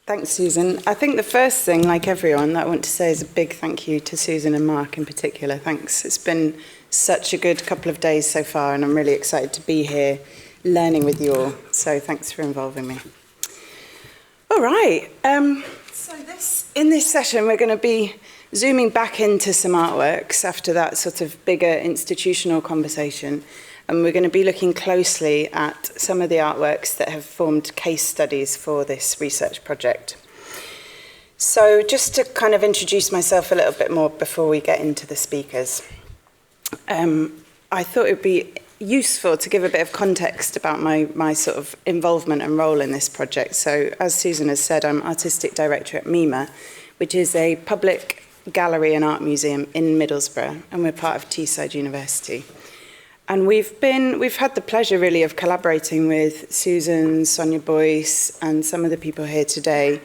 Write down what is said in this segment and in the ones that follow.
Thanks, Susan. I think the first thing, like everyone, that I want to say is a big thank you to Susan and Mark in particular. Thanks. It's been such a good couple of days so far, and I'm really excited to be here learning with you all. So thanks for involving me. All right. In this session, we're going to be zooming back into some artworks after that sort of bigger institutional conversation. And we're going to be looking closely at some of the artworks that have formed case studies for this research project. So just to kind of introduce myself a little bit more before we get into the speakers, I thought it would be useful to give a bit of context about my sort of involvement and role in this project. So as Susan has said, I'm Artistic Director at MIMA, which is a public gallery and art museum in Middlesbrough, and we're part of Teesside University. And we've had the pleasure really of collaborating with Susan, Sonia Boyce, and some of the people here today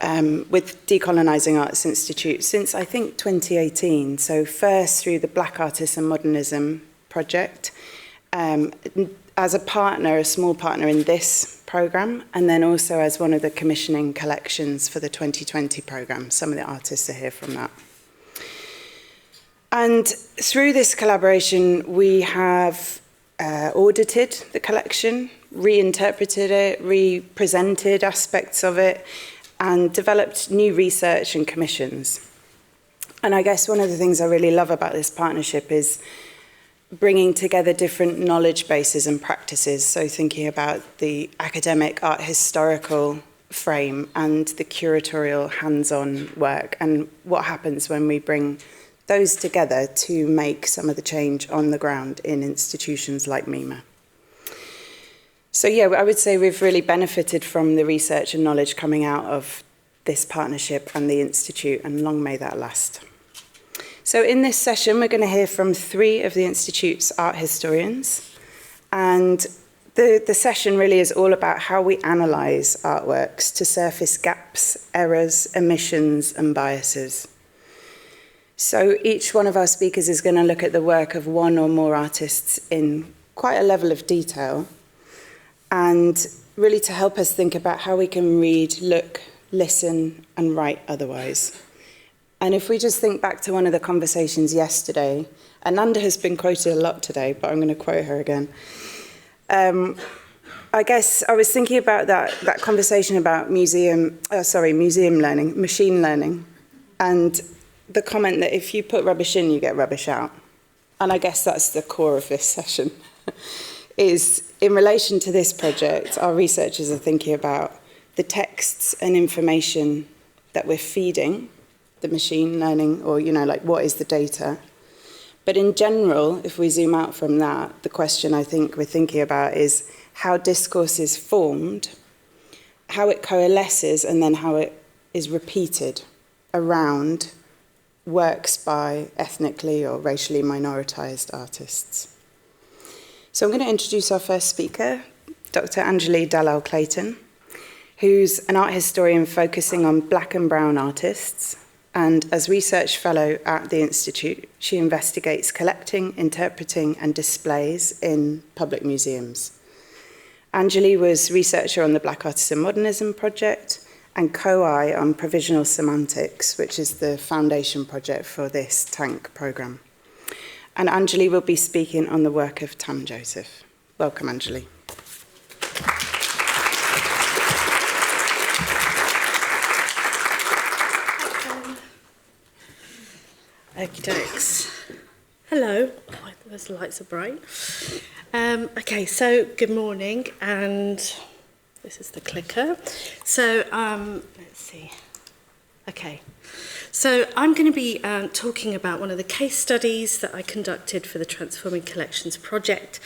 with Decolonising Arts Institute since I think 2018. So first through the Black Artists and Modernism project, as a partner, a small partner in this programme, and then also as one of the commissioning collections for the 2020 programme. Some of the artists are here from that. And through this collaboration, we have audited the collection, reinterpreted it, represented aspects of it, and developed new research and commissions. And I guess one of the things I really love about this partnership is bringing together different knowledge bases and practices. So thinking about the academic art historical frame and the curatorial hands-on work, and what happens when we bring those together to make some of the change on the ground in institutions like MIMA. So yeah, I would say we've really benefited from the research and knowledge coming out of this partnership and the Institute, and long may that last. So in this session, we're going to hear from 3 of the Institute's art historians, and the session really is all about how we analyse artworks to surface gaps, errors, omissions, and biases. So each one of our speakers is going to look at the work of one or more artists in quite a level of detail, and really to help us think about how we can read, look, listen, and write otherwise. And if we just think back to one of the conversations yesterday, Ananda has been quoted a lot today, but I'm going to quote her again. I guess I was thinking about that conversation about museum learning, machine learning, and the comment that if you put rubbish in, you get rubbish out. And I guess that's the core of this session, is in relation to this project, our researchers are thinking about the texts and information that we're feeding the machine learning, or, like what is the data? But in general, if we zoom out from that, the question I think we're thinking about is how discourse is formed, how it coalesces, and then how it is repeated around works by ethnically or racially minoritized artists. So I'm going to introduce our first speaker, Dr. Anjalie Dalal-Clayton, who's an art historian focusing on black and brown artists. And as research fellow at the Institute, she investigates collecting, interpreting, and displays in public museums. Anjalie was researcher on the Black Artists and Modernism project, and co-I on Provisional Semantics, which is the foundation project for this TANK programme. And Anjalie will be speaking on the work of Tam Joseph. Welcome, Anjalie. Okie dokes. Hello. Oh, those lights are bright. Okay, so good morning, and this is the clicker. So let's see. Okay, so I'm going to be talking about one of the case studies that I conducted for the Transforming Collections project,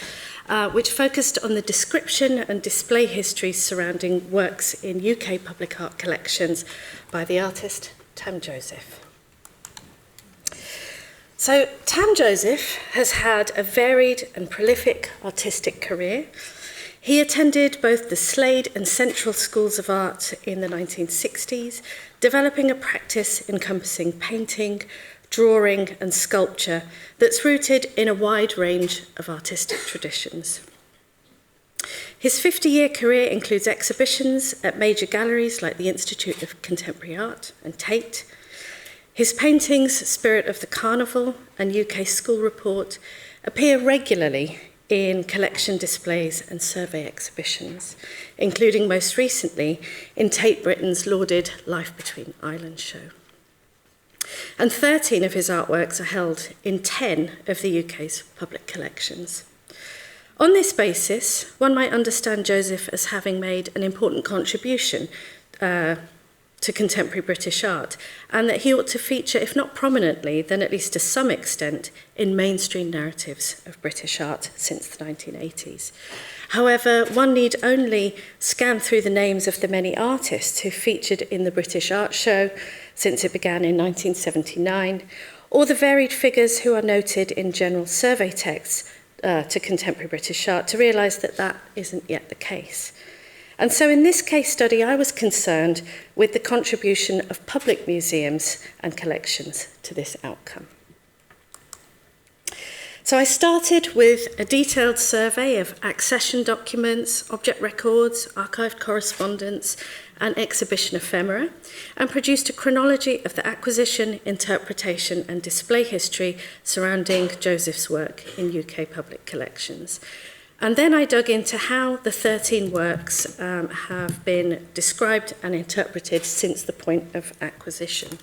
which focused on the description and display history surrounding works in UK public art collections by the artist Tam Joseph. So Tam Joseph has had a varied and prolific artistic career. He attended both the Slade and Central Schools of Art in the 1960s, developing a practice encompassing painting, drawing, and sculpture that's rooted in a wide range of artistic traditions. His 50-year career includes exhibitions at major galleries like the Institute of Contemporary Art and Tate. His paintings, Spirit of the Carnival and UK School Report, appear regularly in collection displays and survey exhibitions, including most recently in Tate Britain's lauded Life Between Islands show. And 13 of his artworks are held in 10 of the UK's public collections. On this basis, one might understand Joseph as having made an important contribution to contemporary British art, and that he ought to feature, if not prominently, then at least to some extent, in mainstream narratives of British art since the 1980s. However, one need only scan through the names of the many artists who featured in the British Art Show since it began in 1979, or the varied figures who are noted in general survey texts to contemporary British art to realise that that isn't yet the case. And so in this case study, I was concerned with the contribution of public museums and collections to this outcome. So I started with a detailed survey of accession documents, object records, archived correspondence, and exhibition ephemera, and produced a chronology of the acquisition, interpretation, and display history surrounding Joseph's work in UK public collections. And then I dug into how the 13 works have been described and interpreted since the point of acquisition.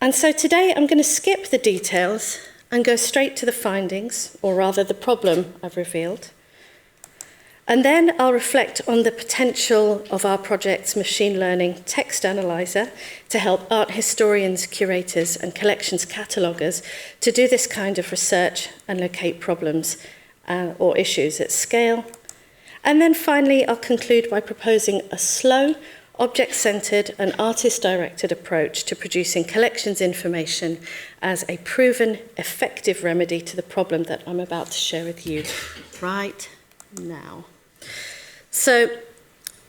And so today I'm going to skip the details and go straight to the findings, or rather the problem I've revealed. And then I'll reflect on the potential of our project's machine learning text analyzer to help art historians, curators, and collections cataloguers to do this kind of research and locate problems or issues at scale. And then finally, I'll conclude by proposing a slow, object-centred and artist-directed approach to producing collections information as a proven, effective remedy to the problem that I'm about to share with you right now. So,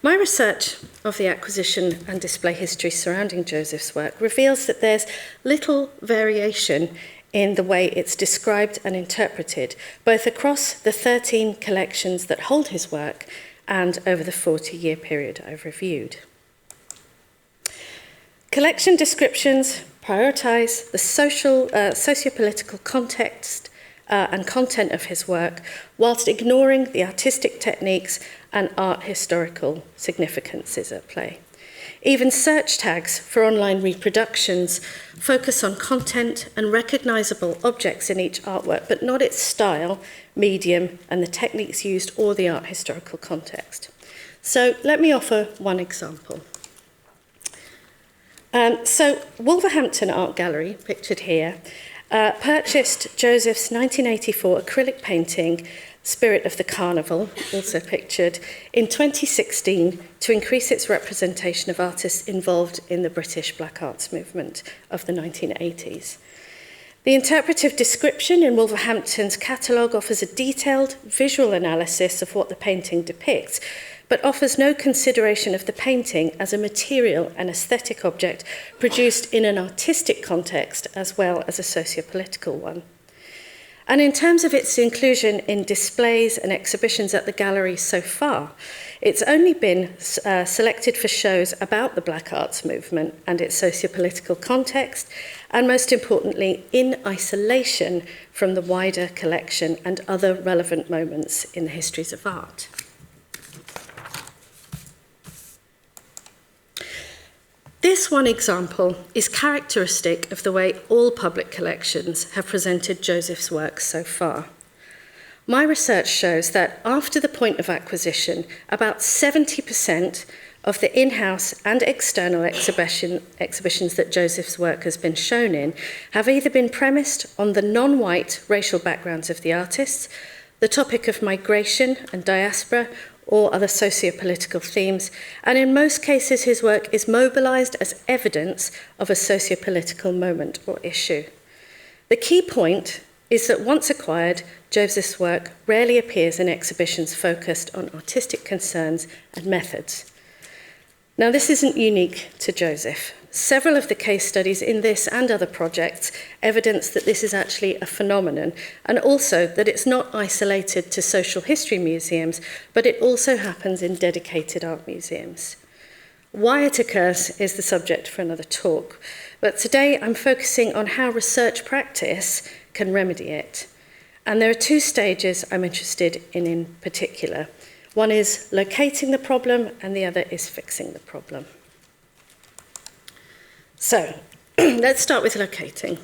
my research of the acquisition and display history surrounding Joseph's work reveals that there's little variation in the way it's described and interpreted, both across the 13 collections that hold his work and over the 40-year period I've reviewed. Collection descriptions prioritise the socio-political context and content of his work, whilst ignoring the artistic techniques and art historical significances at play. Even search tags for online reproductions focus on content and recognisable objects in each artwork, but not its style, medium, and the techniques used or the art historical context. So let me offer one example. So Wolverhampton Art Gallery, pictured here, purchased Joseph's 1984 acrylic painting, Spirit of the Carnival, also pictured, in 2016 to increase its representation of artists involved in the British Black Arts movement of the 1980s. The interpretive description in Wolverhampton's catalogue offers a detailed visual analysis of what the painting depicts, but offers no consideration of the painting as a material and aesthetic object produced in an artistic context as well as a socio-political one. And in terms of its inclusion in displays and exhibitions at the gallery so far, it's only been selected for shows about the Black Arts movement and its socio-political context, and most importantly, in isolation from the wider collection and other relevant moments in the histories of art. This one example is characteristic of the way all public collections have presented Joseph's work so far. My research shows that after the point of acquisition, about 70% of the in-house and external exhibitions that Joseph's work has been shown in have either been premised on the non-white racial backgrounds of the artists, the topic of migration and diaspora, or other socio-political themes, and in most cases his work is mobilised as evidence of a socio-political moment or issue. The key point is that once acquired, Joseph's work rarely appears in exhibitions focused on artistic concerns and methods. Now, this isn't unique to Joseph. several of the case studies in this and other projects evidence that this is actually a phenomenon, and also that it's not isolated to social history museums, but it also happens in dedicated art museums. Why it occurs is the subject for another talk, but today I'm focusing on how research practice can remedy it. And there are two stages I'm interested in particular. One is locating the problem, and the other is fixing the problem. So, let's start with locating.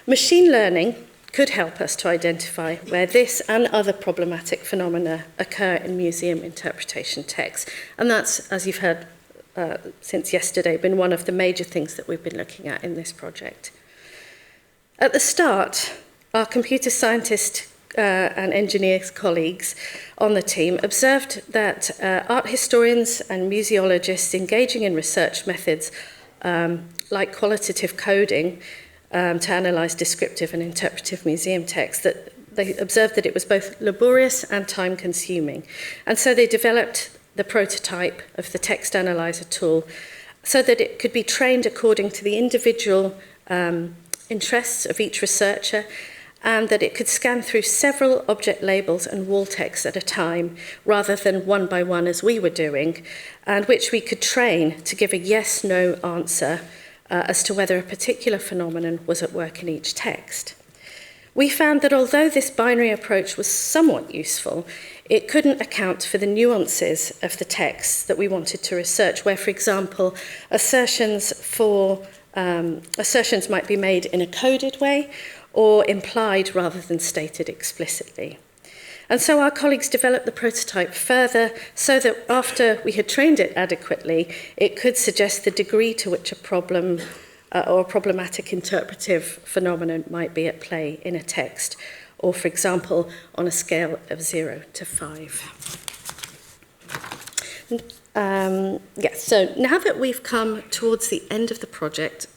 Machine learning could help us to identify where this and other problematic phenomena occur in museum interpretation texts. And that's, as you've heard since yesterday, been one of the major things that we've been looking at in this project. At the start, our computer scientist and engineers colleagues on the team observed that art historians and museologists engaging in research methods like qualitative coding to analyse descriptive and interpretive museum texts, that they observed that it was both laborious and time-consuming. And so they developed the prototype of the text analyzer tool so that it could be trained according to the individual interests of each researcher, and that it could scan through several object labels and wall texts at a time, rather than one by one as we were doing, and which we could train to give a yes-no answer as to whether a particular phenomenon was at work in each text. We found that although this binary approach was somewhat useful, it couldn't account for the nuances of the texts that we wanted to research, where, for example, assertions might be made in a coded way, or implied rather than stated explicitly. And so our colleagues developed the prototype further so that after we had trained it adequately, it could suggest the degree to which a problem or a problematic interpretive phenomenon might be at play in a text, or, for example, on a scale of 0 to 5. So now that we've come towards the end of the project,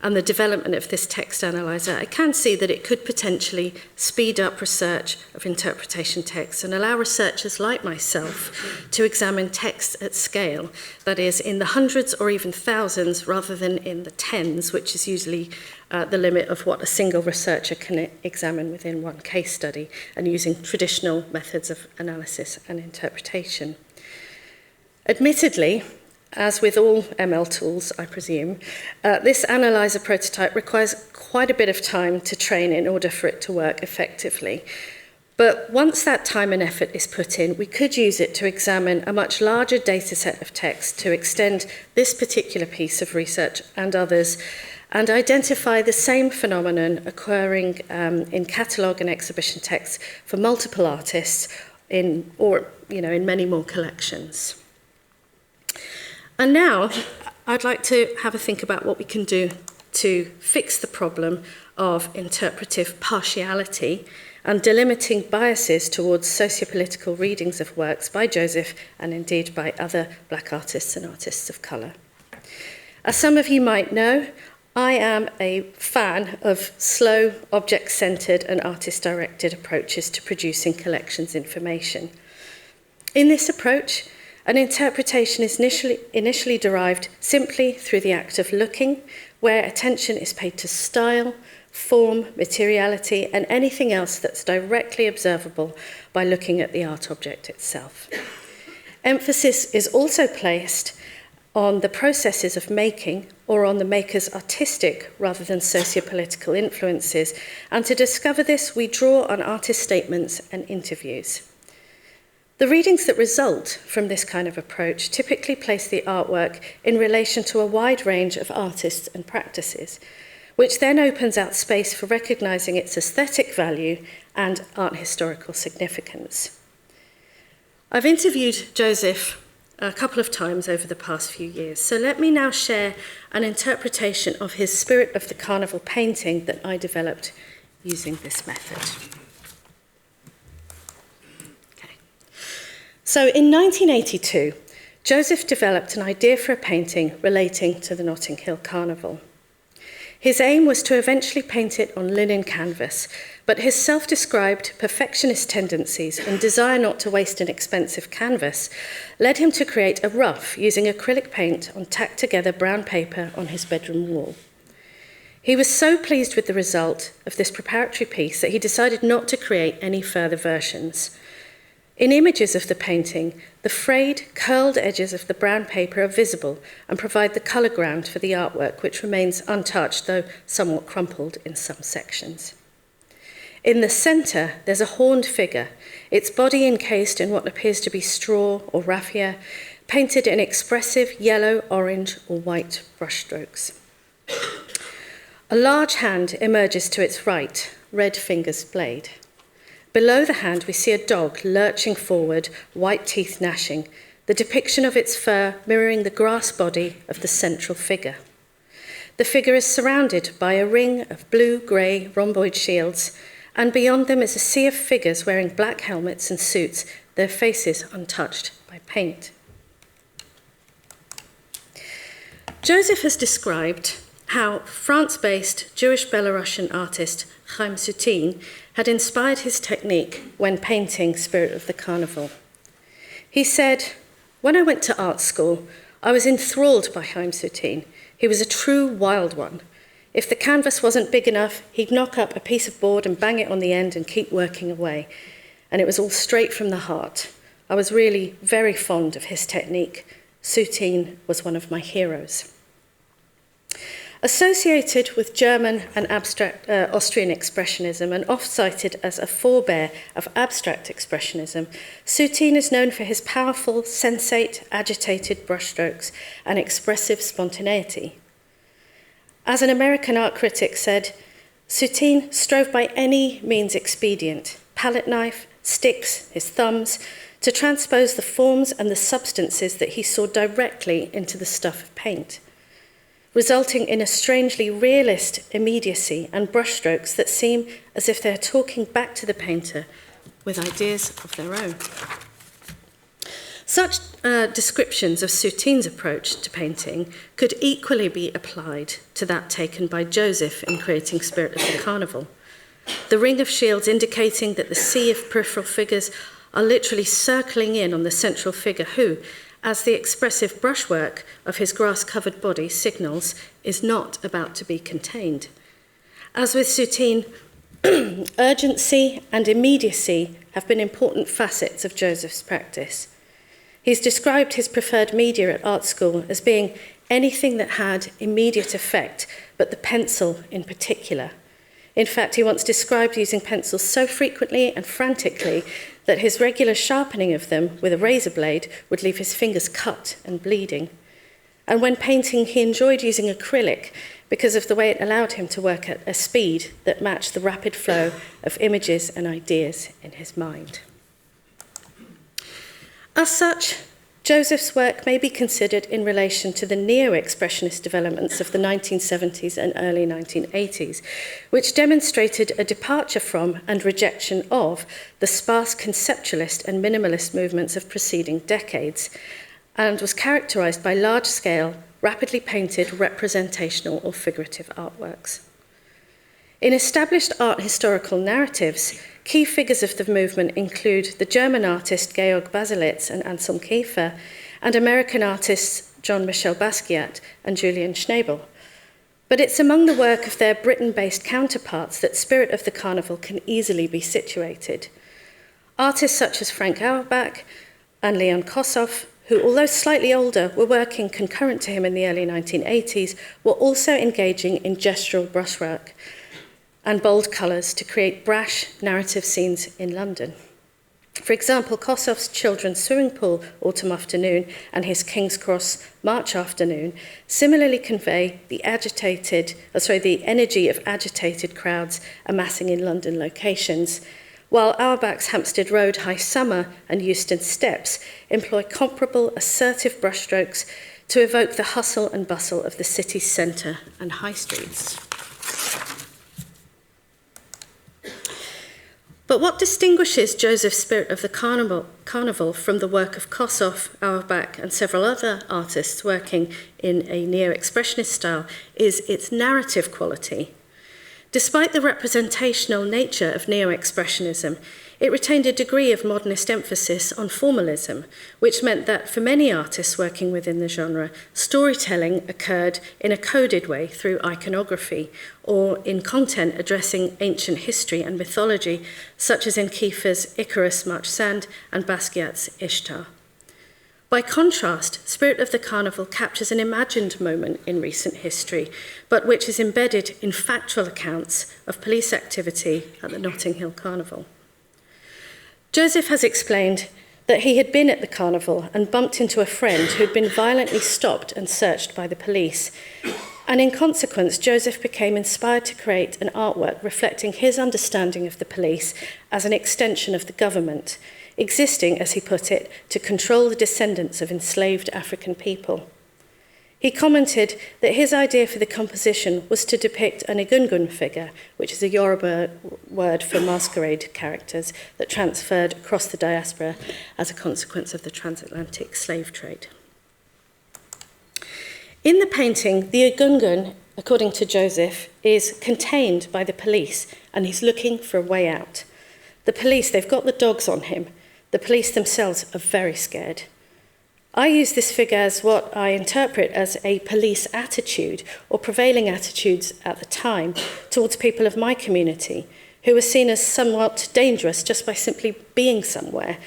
and the development of this text analyzer, I can see that it could potentially speed up research of interpretation texts and allow researchers like myself to examine texts at scale, that is, in the hundreds or even thousands rather than in the tens, which is usually the limit of what a single researcher can examine within one case study, and using traditional methods of analysis and interpretation. Admittedly, as with all ML tools, I presume, this analyzer prototype requires quite a bit of time to train in order for it to work effectively. But once that time and effort is put in, we could use it to examine a much larger data set of text to extend this particular piece of research and others, and identify the same phenomenon occurring in catalogue and exhibition texts for multiple artists in many more collections. And now, I'd like to have a think about what we can do to fix the problem of interpretive partiality and delimiting biases towards sociopolitical readings of works by Joseph and indeed by other black artists and artists of colour. As some of you might know, I am a fan of slow, object-centred and artist-directed approaches to producing collections information. In this approach, an interpretation is initially derived simply through the act of looking, where attention is paid to style, form, materiality, and anything else that's directly observable by looking at the art object itself. Emphasis is also placed on the processes of making, or on the maker's artistic rather than socio-political influences, and to discover this, we draw on artist statements and interviews. The readings that result from this kind of approach typically place the artwork in relation to a wide range of artists and practices, which then opens out space for recognising its aesthetic value and art historical significance. I've interviewed Joseph a couple of times over the past few years, so let me now share an interpretation of his Spirit of the Carnival painting that I developed using this method. So in 1982, Joseph developed an idea for a painting relating to the Notting Hill Carnival. His aim was to eventually paint it on linen canvas, but his self-described perfectionist tendencies and desire not to waste an expensive canvas led him to create a rough using acrylic paint on tacked together brown paper on his bedroom wall. He was so pleased with the result of this preparatory piece that he decided not to create any further versions. In images of the painting, the frayed, curled edges of the brown paper are visible and provide the colour ground for the artwork, which remains untouched, though somewhat crumpled in some sections. In the centre, there's a horned figure, its body encased in what appears to be straw or raffia, painted in expressive yellow, orange, or white brushstrokes. A large hand emerges to its right, red finger's blade. Below the hand, we see a dog lurching forward, white teeth gnashing, the depiction of its fur mirroring the grass body of the central figure. The figure is surrounded by a ring of blue-grey rhomboid shields, and beyond them is a sea of figures wearing black helmets and suits, their faces untouched by paint. Joseph has described how France-based Jewish Belarusian artist Chaim Soutine had inspired his technique when painting Spirit of the Carnival. He said, "When I went to art school, I was enthralled by Chaim Soutine. He was a true wild one. If the canvas wasn't big enough, he'd knock up a piece of board and bang it on the end and keep working away. And it was all straight from the heart. I was really very fond of his technique. Soutine was one of my heroes." Associated with German and abstract Austrian expressionism and oft-cited as a forebear of abstract expressionism, Soutine is known for his powerful, sensate, agitated brushstrokes and expressive spontaneity. As an American art critic said, Soutine strove by any means expedient, palette knife, sticks, his thumbs, to transpose the forms and the substances that he saw directly into the stuff of paint, resulting in a strangely realist immediacy and brushstrokes that seem as if they're talking back to the painter with ideas of their own. Such descriptions of Soutine's approach to painting could equally be applied to that taken by Joseph in creating Spirit of the Carnival. The ring of shields indicating that the sea of peripheral figures are literally circling in on the central figure who, as the expressive brushwork of his grass-covered body signals, is not about to be contained. As with Soutine, urgency and immediacy have been important facets of Joseph's practice. He's described his preferred media at art school as being anything that had immediate effect, but the pencil in particular. In fact, he once described using pencils so frequently and frantically that his regular sharpening of them with a razor blade would leave his fingers cut and bleeding. And when painting, he enjoyed using acrylic because of the way it allowed him to work at a speed that matched the rapid flow of images and ideas in his mind. As such, Joseph's work may be considered in relation to the neo-expressionist developments of the 1970s and early 1980s, which demonstrated a departure from and rejection of the sparse conceptualist and minimalist movements of preceding decades, and was characterized by large-scale, rapidly painted representational or figurative artworks. In established art historical narratives, key figures of the movement include the German artist Georg Baselitz and Anselm Kiefer, and American artists Jean-Michel Basquiat and Julian Schnabel. But it's among the work of their Britain-based counterparts that Spirit of the Carnival can easily be situated. Artists such as Frank Auerbach and Leon Kossoff, who, although slightly older, were working concurrent to him in the early 1980s, were also engaging in gestural brushwork and bold colours to create brash narrative scenes in London. For example, Kossoff's Children's Swimming Pool Autumn Afternoon and his King's Cross March Afternoon similarly convey the energy of agitated crowds amassing in London locations, while Auerbach's Hampstead Road High Summer and Euston Steps employ comparable assertive brushstrokes to evoke the hustle and bustle of the city's centre and high streets. But what distinguishes Joseph's Spirit of the Carnival from the work of Kossoff, Auerbach, and several other artists working in a neo-expressionist style is its narrative quality. Despite the representational nature of neo-expressionism, it retained a degree of modernist emphasis on formalism, which meant that for many artists working within the genre, storytelling occurred in a coded way through iconography or in content addressing ancient history and mythology, such as in Kiefer's Icarus, March Sand, and Basquiat's Ishtar. By contrast, Spirit of the Carnival captures an imagined moment in recent history, but which is embedded in factual accounts of police activity at the Notting Hill Carnival. Joseph has explained that he had been at the carnival and bumped into a friend who had been violently stopped and searched by the police. And in consequence, Joseph became inspired to create an artwork reflecting his understanding of the police as an extension of the government, existing, as he put it, to control the descendants of enslaved African people. He commented that his idea for the composition was to depict an egungun figure, which is a Yoruba word for masquerade characters that transferred across the diaspora as a consequence of the transatlantic slave trade. In the painting, the egungun, according to Joseph, is contained by the police, and he's looking for a way out. The police, they've got the dogs on him. The police themselves are very scared. I use this figure as what I interpret as a police attitude or prevailing attitudes at the time towards people of my community who were seen as somewhat dangerous just by simply being somewhere.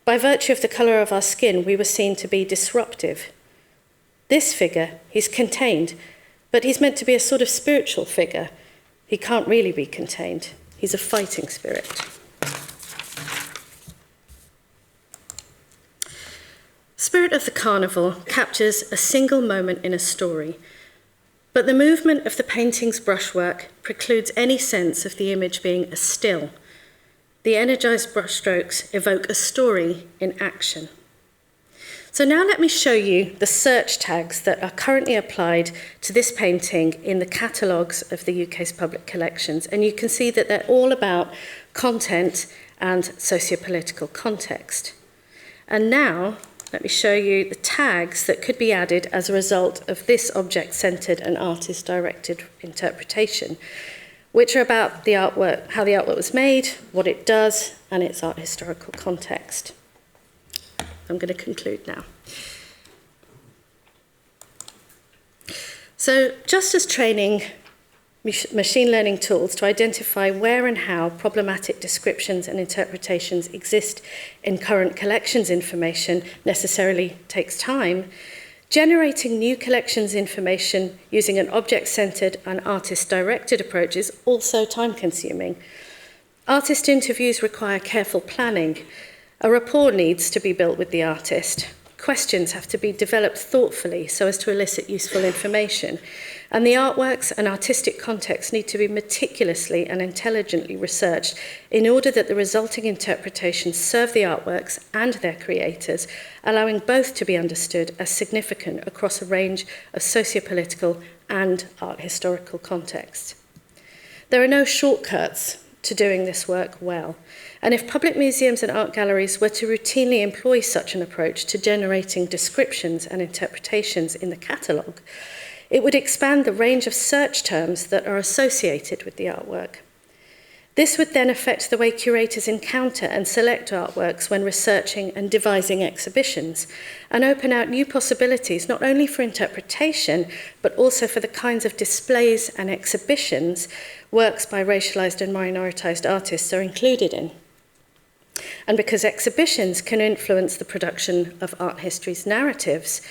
By virtue of the colour of our skin, we were seen to be disruptive. This figure, he's contained, but he's meant to be a sort of spiritual figure. He can't really be contained. He's a fighting spirit. Spirit of the Carnival captures a single moment in a story, but the movement of the painting's brushwork precludes any sense of the image being a still. The energized brushstrokes evoke a story in action. So now let me show you the search tags that are currently applied to this painting in the catalogues of the UK's public collections, and you can see that they're all about content and socio-political context. And now, let me show you the tags that could be added as a result of this object-centred and artist-directed interpretation, which are about the artwork, how the artwork was made, what it does, and its art historical context. I'm going to conclude now. So, just as training machine learning tools to identify where and how problematic descriptions and interpretations exist in current collections information necessarily takes time, generating new collections information using an object-centred and artist-directed approach is also time-consuming. Artist interviews require careful planning. A rapport needs to be built with the artist. Questions have to be developed thoughtfully so as to elicit useful information. And the artworks and artistic context need to be meticulously and intelligently researched in order that the resulting interpretations serve the artworks and their creators, allowing both to be understood as significant across a range of socio-political and art historical contexts. There are no shortcuts to doing this work well. And if public museums and art galleries were to routinely employ such an approach to generating descriptions and interpretations in the catalogue, it would expand the range of search terms that are associated with the artwork. This would then affect the way curators encounter and select artworks when researching and devising exhibitions, and open out new possibilities not only for interpretation, but also for the kinds of displays and exhibitions works by racialized and minoritized artists are included in. And because exhibitions can influence the production of art history's narratives,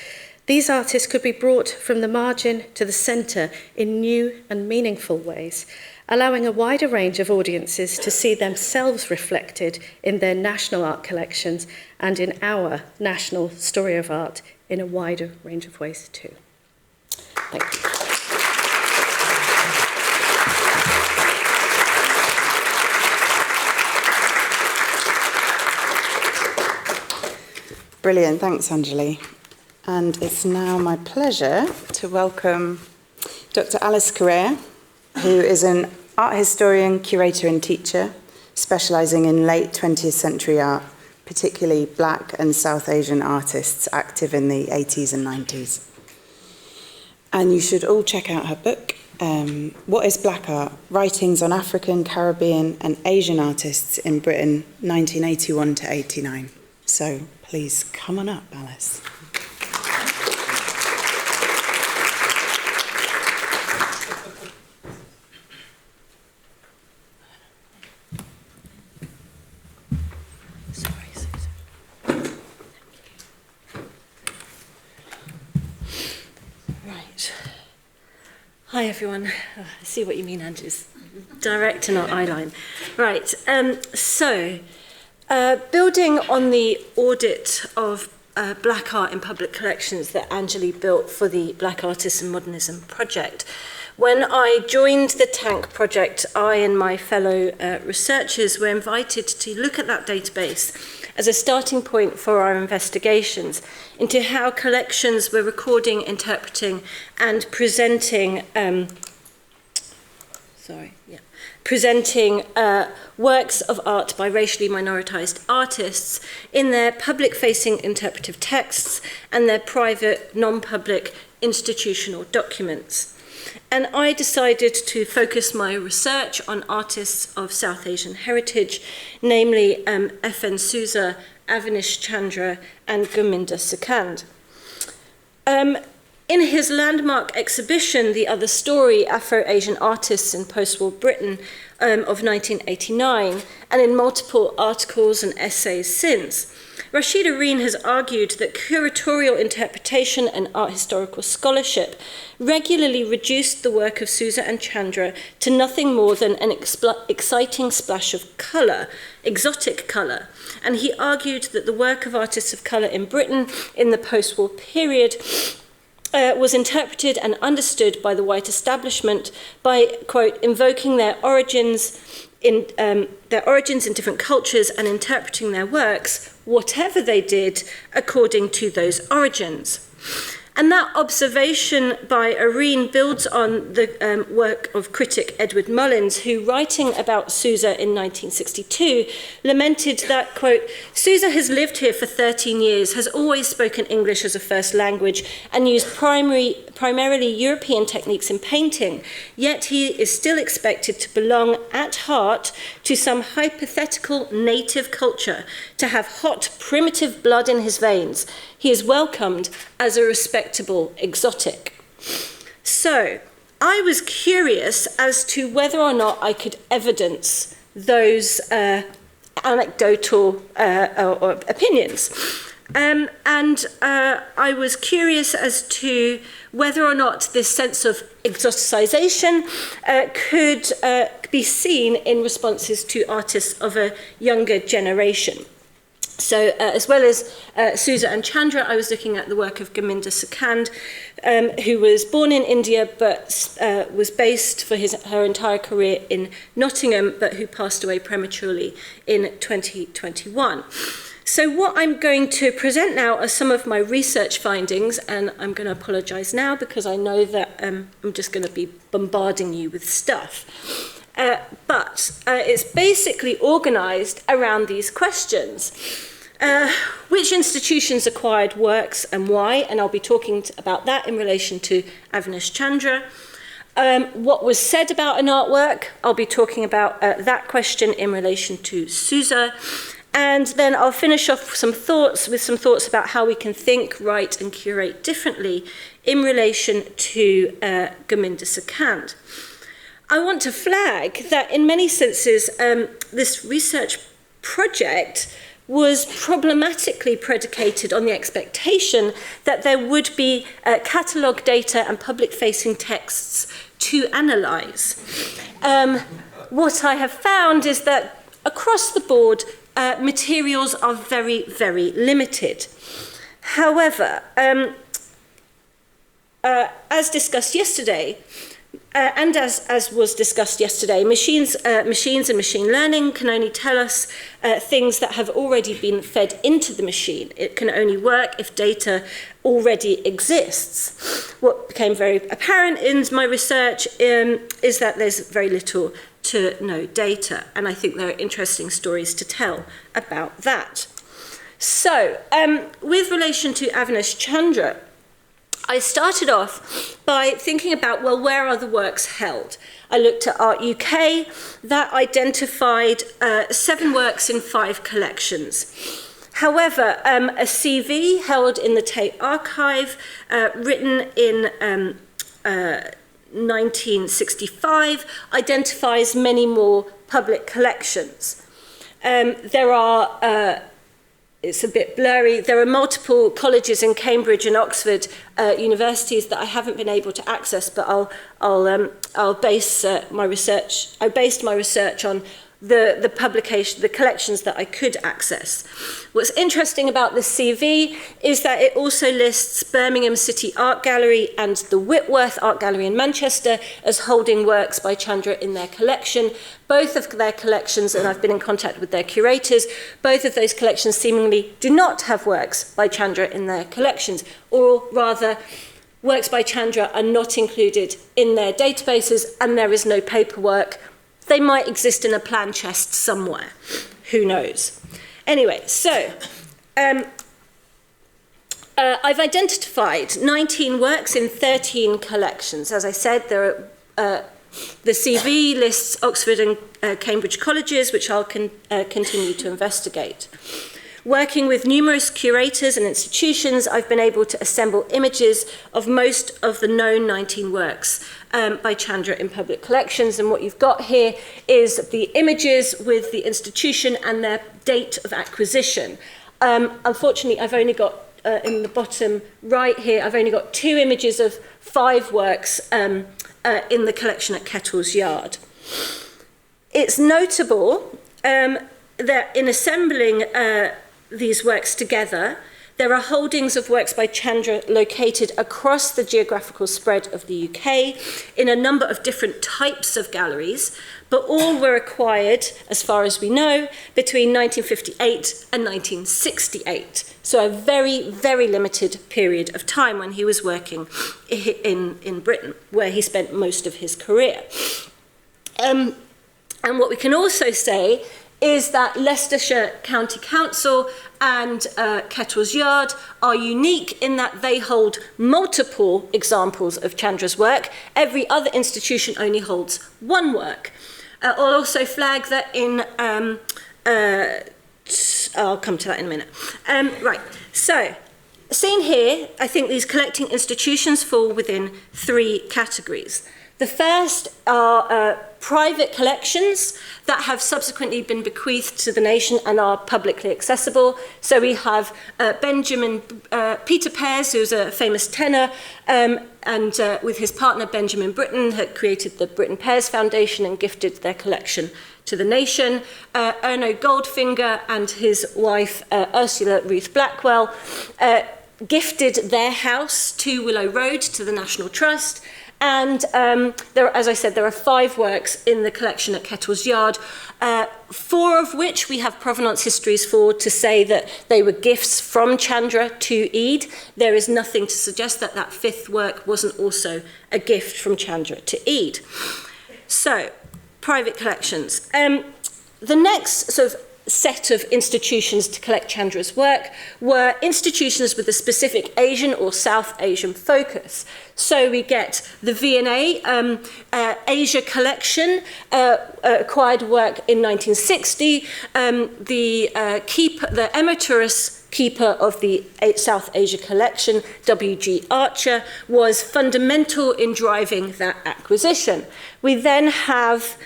these artists could be brought from the margin to the centre in new and meaningful ways, allowing a wider range of audiences to see themselves reflected in their national art collections and in our national story of art in a wider range of ways too. Thank you. Brilliant, thanks Anjalie. And it's now my pleasure to welcome Dr. Alice Correia, who is an art historian, curator and teacher, specialising in late 20th century art, particularly Black and South Asian artists active in the 80s and 90s. And you should all check out her book, What is Black Art? Writings on African, Caribbean and Asian artists in Britain, 1981 to 89. So please come on up, Alice. Hi everyone. I see what you mean, Ange. Direct and not eyeline. Right. Building on the audit of black art in public collections that Anjalie built for the Black Artists and Modernism project, when I joined the TANK project, I and my fellow researchers were invited to look at that database as a starting point for our investigations into how collections were recording, interpreting, and presenting works of art by racially minoritized artists in their public-facing interpretive texts and their private, non-public institutional documents. And I decided to focus my research on artists of South Asian heritage, namely F.N. Souza, Avinash Chandra, and Gurminder Sikand. In his landmark exhibition, The Other Story, Afro-Asian Artists in Post-War Britain of 1989, and in multiple articles and essays since, Rashida Reen has argued that curatorial interpretation and art historical scholarship regularly reduced the work of Souza and Chandra to nothing more than an exciting splash of colour, exotic colour. And he argued that the work of artists of colour in Britain in the post-war period was interpreted and understood by the white establishment by, quote, invoking their origins in different cultures and interpreting their works, whatever they did, according to those origins. And that observation by Areen builds on the work of critic Edward Mullins, who, writing about Souza in 1962, lamented that, quote, Souza has lived here for 13 years, has always spoken English as a first language, and used primarily European techniques in painting, yet he is still expected to belong at heart to some hypothetical native culture, to have hot, primitive blood in his veins. He is welcomed as a respectable exotic. So, I was curious as to whether or not I could evidence those anecdotal or opinions. And I was curious as to whether or not this sense of exoticization could be seen in responses to artists of a younger generation. So, as well as Souza and Chandra, I was looking at the work of Gurminder Sikand, who was born in India but was based for her entire career in Nottingham, but who passed away prematurely in 2021. So what I'm going to present now are some of my research findings, and I'm going to apologise now because I know that I'm just going to be bombarding you with stuff. But it's basically organised around these questions. Which institutions acquired works and why? And I'll be talking about that in relation to Avinash Chandra. What was said about an artwork? I'll be talking about that question in relation to Souza. And then I'll finish off with some thoughts about how we can think, write, and curate differently in relation to Gurminder Sikand. I want to flag that in many senses, this research project was problematically predicated on the expectation that there would be catalogue data and public-facing texts to analyse. What I have found is that across the board, materials are very, very limited. However, as discussed yesterday, and as was discussed yesterday, machines and machine learning can only tell us things that have already been fed into the machine. It can only work if data already exists. What became very apparent in my research is that there's very little to no data. And I think there are interesting stories to tell about that. So, with relation to Avinash Chandra, I started off by thinking about, well, where are the works held? I looked at Art UK, that identified 7 works in 5 collections. However, a CV held in the Tate Archive, written in 1965, identifies many more public collections. There are, it's a bit blurry, there are multiple colleges in Cambridge and Oxford universities that I haven't been able to access, but I'll base my research. I based my research on the publication, the collections that I could access. What's interesting about this CV is that it also lists Birmingham City Art Gallery and the Whitworth Art Gallery in Manchester as holding works by Chandra in their collection. Both of their collections, and I've been in contact with their curators, both of those collections seemingly do not have works by Chandra in their collections, or rather, works by Chandra are not included in their databases and there is no paperwork. They might exist in a plan chest somewhere. Who knows? Anyway, so I've identified 19 works in 13 collections. As I said, there are, the CV lists Oxford and Cambridge colleges, which I'll continue to investigate. Working with numerous curators and institutions, I've been able to assemble images of most of the known 19 works by Chandra in public collections. And what you've got here is the images with the institution and their date of acquisition. Unfortunately, I've only got, in the bottom right here, I've only got 2 images of 5 works in the collection at Kettle's Yard. It's notable that in assembling these works together, there are holdings of works by Chandra located across the geographical spread of the UK in a number of different types of galleries, but all were acquired, as far as we know, between 1958 and 1968. So a very, very limited period of time when he was working in Britain, where he spent most of his career. And what we can also say is that Leicestershire County Council and Kettle's Yard are unique in that they hold multiple examples of Chandra's work. Every other institution only holds 1 work. I'll also flag that in, I'll come to that in a minute. Right, so seen here, I think these collecting institutions fall within 3 categories. The first are private collections that have subsequently been bequeathed to the nation and are publicly accessible. So we have Peter Pears, who's a famous tenor, and with his partner Benjamin Britten, had created the Britten Pears Foundation and gifted their collection to the nation. Erno Goldfinger and his wife Ursula Ruth Blackwell gifted their house to Willow Road to the National Trust. And as I said, there are 5 works in the collection at Kettle's Yard, 4 of which we have provenance histories for to say that they were gifts from Chandra to Ede. There is nothing to suggest that that 5th work wasn't also a gift from Chandra to Ede. So, private collections. The next sort of set of institutions to collect Chandra's work were institutions with a specific Asian or South Asian focus. So we get the V&A Asia collection, acquired work in 1960. The emeritus keeper of the South Asia collection, W.G. Archer, was fundamental in driving that acquisition. We then have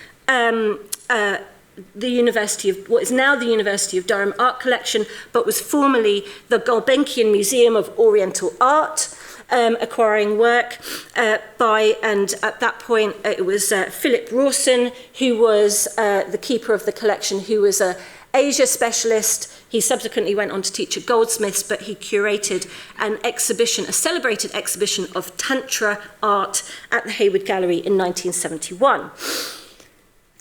the University of, what is now the University of Durham Art Collection, but was formerly the Gulbenkian Museum of Oriental Art, acquiring work and at that point it was Philip Rawson, who was the keeper of the collection, who was an Asia specialist. He subsequently went on to teach at Goldsmiths, but he curated an exhibition, a celebrated exhibition of Tantra art at the Hayward Gallery in 1971.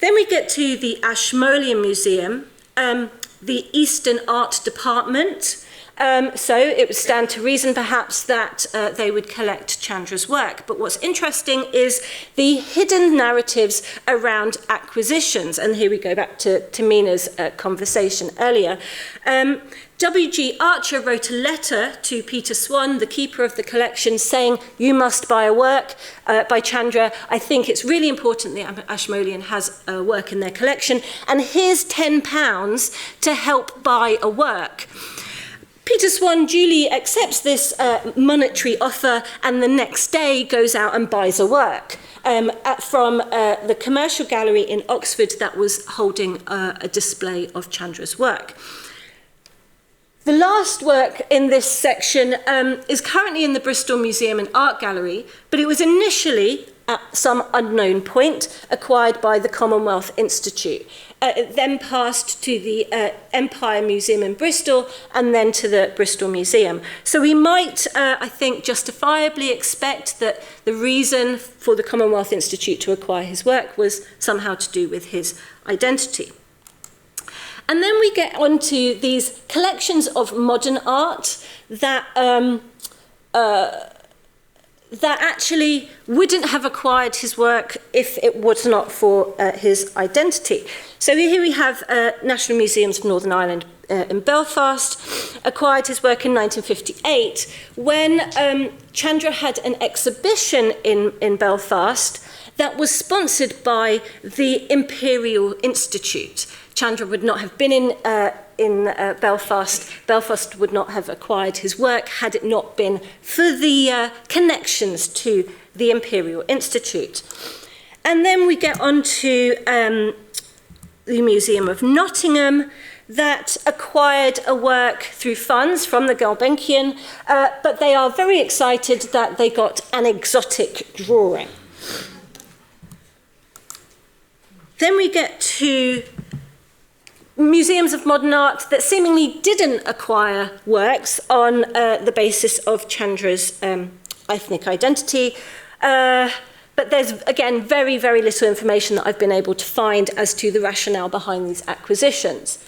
Then we get to the Ashmolean Museum, the Eastern Art Department, So it would stand to reason perhaps that they would collect Chandra's work. But what's interesting is the hidden narratives around acquisitions. And here we go back to Mina's conversation earlier. W.G. Archer wrote a letter to Peter Swan, the keeper of the collection, saying, you must buy a work by Chandra. I think it's really important that Ashmolean has a work in their collection. And here's £10 to help buy a work. Peter Swan duly accepts this monetary offer and the next day goes out and buys a work from the Commercial Gallery in Oxford that was holding a display of Chandra's work. The last work in this section is currently in the Bristol Museum and Art Gallery, but it was initially, at some unknown point, acquired by the Commonwealth Institute. It then passed to the Empire Museum in Bristol and then to the Bristol Museum. So we might, I think, justifiably expect that the reason for the Commonwealth Institute to acquire his work was somehow to do with his identity. And then we get onto these collections of modern art that that actually wouldn't have acquired his work if it was not for his identity. So here we have National Museums of Northern Ireland in Belfast, acquired his work in 1958, when Chandra had an exhibition in Belfast that was sponsored by the Imperial Institute. Chandra would not have been in Belfast. Belfast would not have acquired his work had it not been for the connections to the Imperial Institute. And then we get on to the Museum of Nottingham that acquired a work through funds from the Gulbenkian, but they are very excited that they got an exotic drawing. Then we get to museums of modern art that seemingly didn't acquire works on the basis of Chandra's ethnic identity. But there's, again, very, very little information that I've been able to find as to the rationale behind these acquisitions.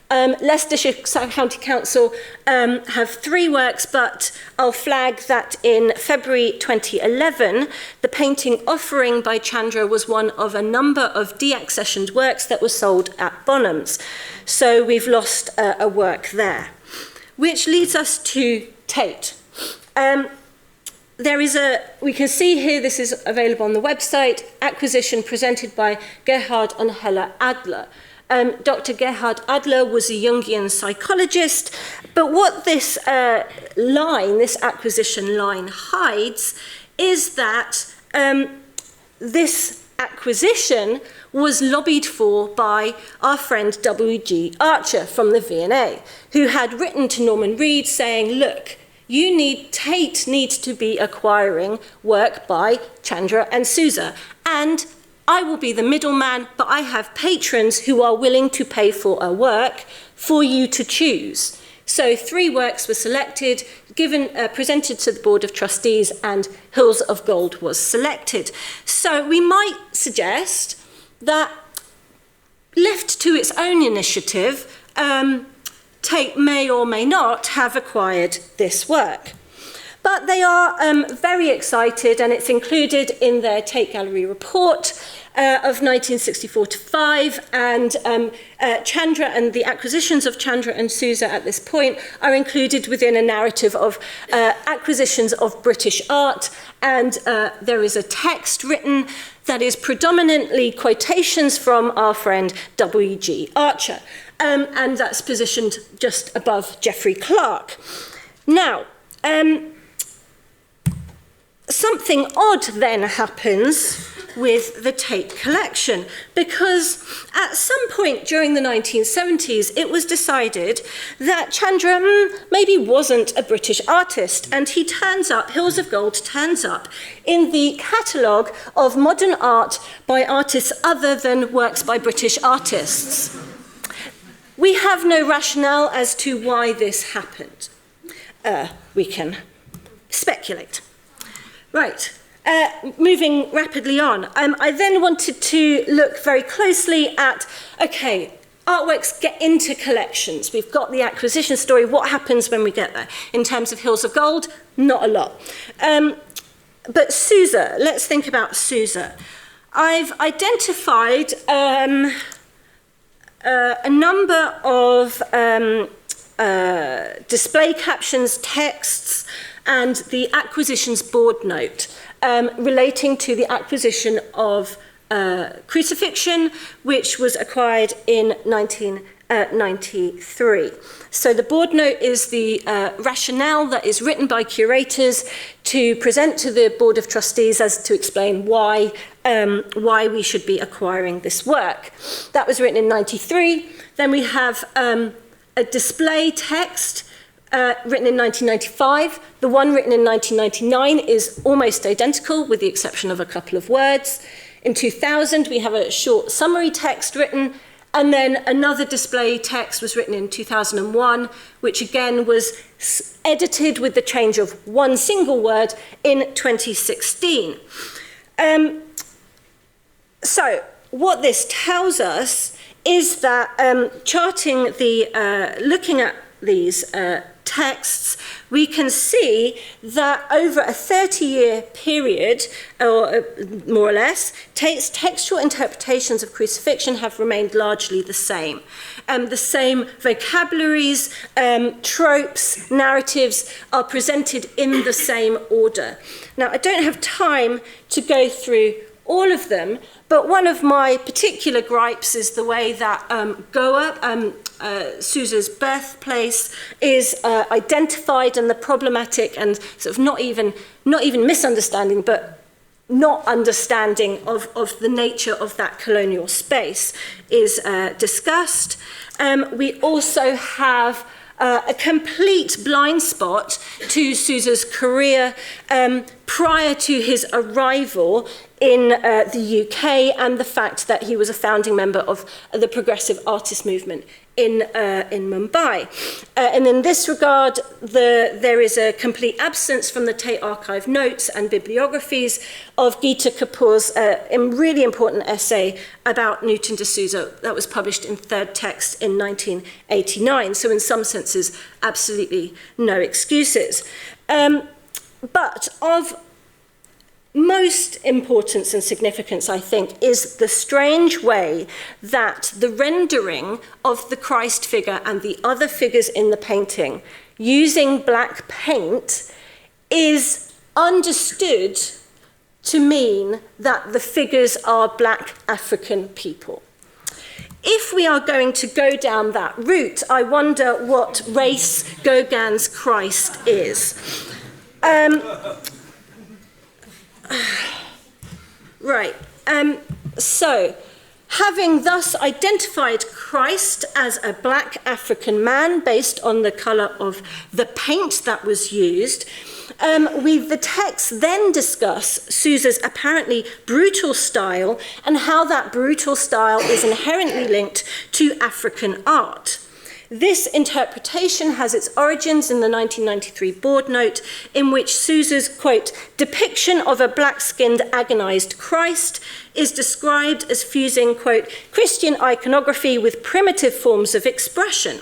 Leicestershire County Council have 3 works, but I'll flag that in February 2011, the painting Offering by Chandra was one of a number of deaccessioned works that were sold at Bonhams. So we've lost a work there. Which leads us to Tate. We can see here, this is available on the website, acquisition presented by Gerhard and Hella Adler. Dr. Gerhard Adler was a Jungian psychologist, but what this this acquisition line hides is that this acquisition was lobbied for by our friend W.G. Archer from the V&A, who had written to Norman Reed saying, look, Tate needs to be acquiring work by Chandra and Sousa, and I will be the middleman, but I have patrons who are willing to pay for a work for you to choose. So 3 works were selected, presented to the Board of Trustees, and Hills of Gold was selected. So we might suggest that, left to its own initiative, Tate may or may not have acquired this work. But they are very excited, and it's included in their Tate Gallery report of 1964-5, and Chandra and the acquisitions of Chandra and Sousa at this point are included within a narrative of acquisitions of British art, and there is a text written that is predominantly quotations from our friend W.G. Archer, and that's positioned just above Geoffrey Clark. Now, something odd then happens with the Tate collection, because at some point during the 1970s, it was decided that Chandra maybe wasn't a British artist, and he turns up, Hills of Gold turns up in the catalogue of modern art by artists other than works by British artists. We have no rationale as to why this happened. We can speculate. Right, moving rapidly on. I then wanted to look very closely at, okay, artworks get into collections. We've got the acquisition story. What happens when we get there? In terms of Hills of Gold, not a lot. But Susa, let's think about Susa. I've identified a number of display captions, texts, and the acquisitions board note relating to the acquisition of crucifixion, which was acquired in 1993. So the board note is the rationale that is written by curators to present to the Board of Trustees as to explain why we should be acquiring this work. That was written in 93. Then we have a display text written in 1995. The one written in 1999 is almost identical, with the exception of a couple of words. In 2000, we have a short summary text written, and then another display text was written in 2001, which again was edited with the change of one single word in 2016. So what this tells us is that looking at these texts, we can see that over a 30-year period, or more or less, textual interpretations of crucifixion have remained largely the same. The same vocabularies, tropes, narratives are presented in the same order. Now, I don't have time to go through all of them, but one of my particular gripes is the way that Goa, Susa's birthplace, is identified, and the problematic and sort of not even misunderstanding, but not understanding of the nature of that colonial space is discussed. We also have a complete blind spot to Susa's career prior to his arrival in the UK, and the fact that he was a founding member of the progressive artist movement in Mumbai. And in this regard, there is a complete absence from the Tate Archive notes and bibliographies of Geeta Kapoor's really important essay about Newton de Souza that was published in Third Text in 1989. So in some senses, absolutely no excuses. But of most importance and significance, I think, is the strange way that the rendering of the Christ figure and the other figures in the painting using black paint is understood to mean that the figures are black African people. If we are going to go down that route, I wonder what race Gauguin's Christ is. Right, so having thus identified Christ as a black African man based on the colour of the paint that was used, the texts then discuss Susa's apparently brutal style and how that brutal style is inherently linked to African art. This interpretation has its origins in the 1993 board note, in which Susa's, quote, depiction of a black-skinned agonized Christ is described as fusing, quote, Christian iconography with primitive forms of expression.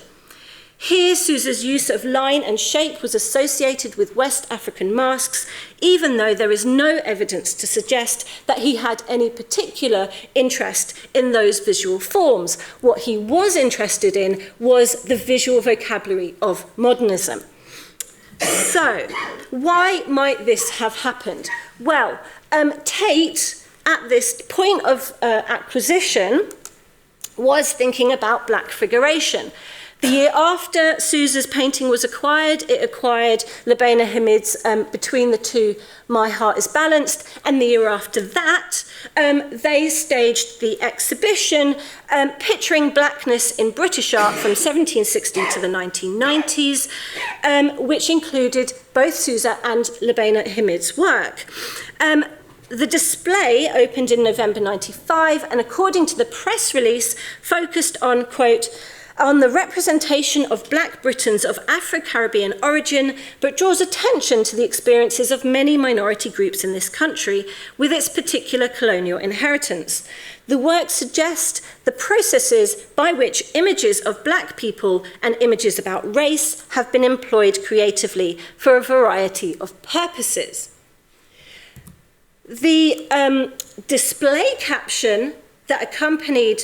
Here, Susa's use of line and shape was associated with West African masks, even though there is no evidence to suggest that he had any particular interest in those visual forms. What he was interested in was the visual vocabulary of modernism. So, why might this have happened? Well, Tate, at this point of acquisition, was thinking about black figuration. The year after Susa's painting was acquired, it acquired Lubaina Hamid's Between the Two, My Heart is Balanced, and the year after that, they staged the exhibition picturing blackness in British art from 1760 to the 1990s, which included both Susa and Lubaina Hamid's work. The display opened in November 95, and according to the press release, focused on, quote, on the representation of Black Britons of Afro-Caribbean origin, but draws attention to the experiences of many minority groups in this country with its particular colonial inheritance. The work suggests the processes by which images of Black people and images about race have been employed creatively for a variety of purposes. The display caption that accompanied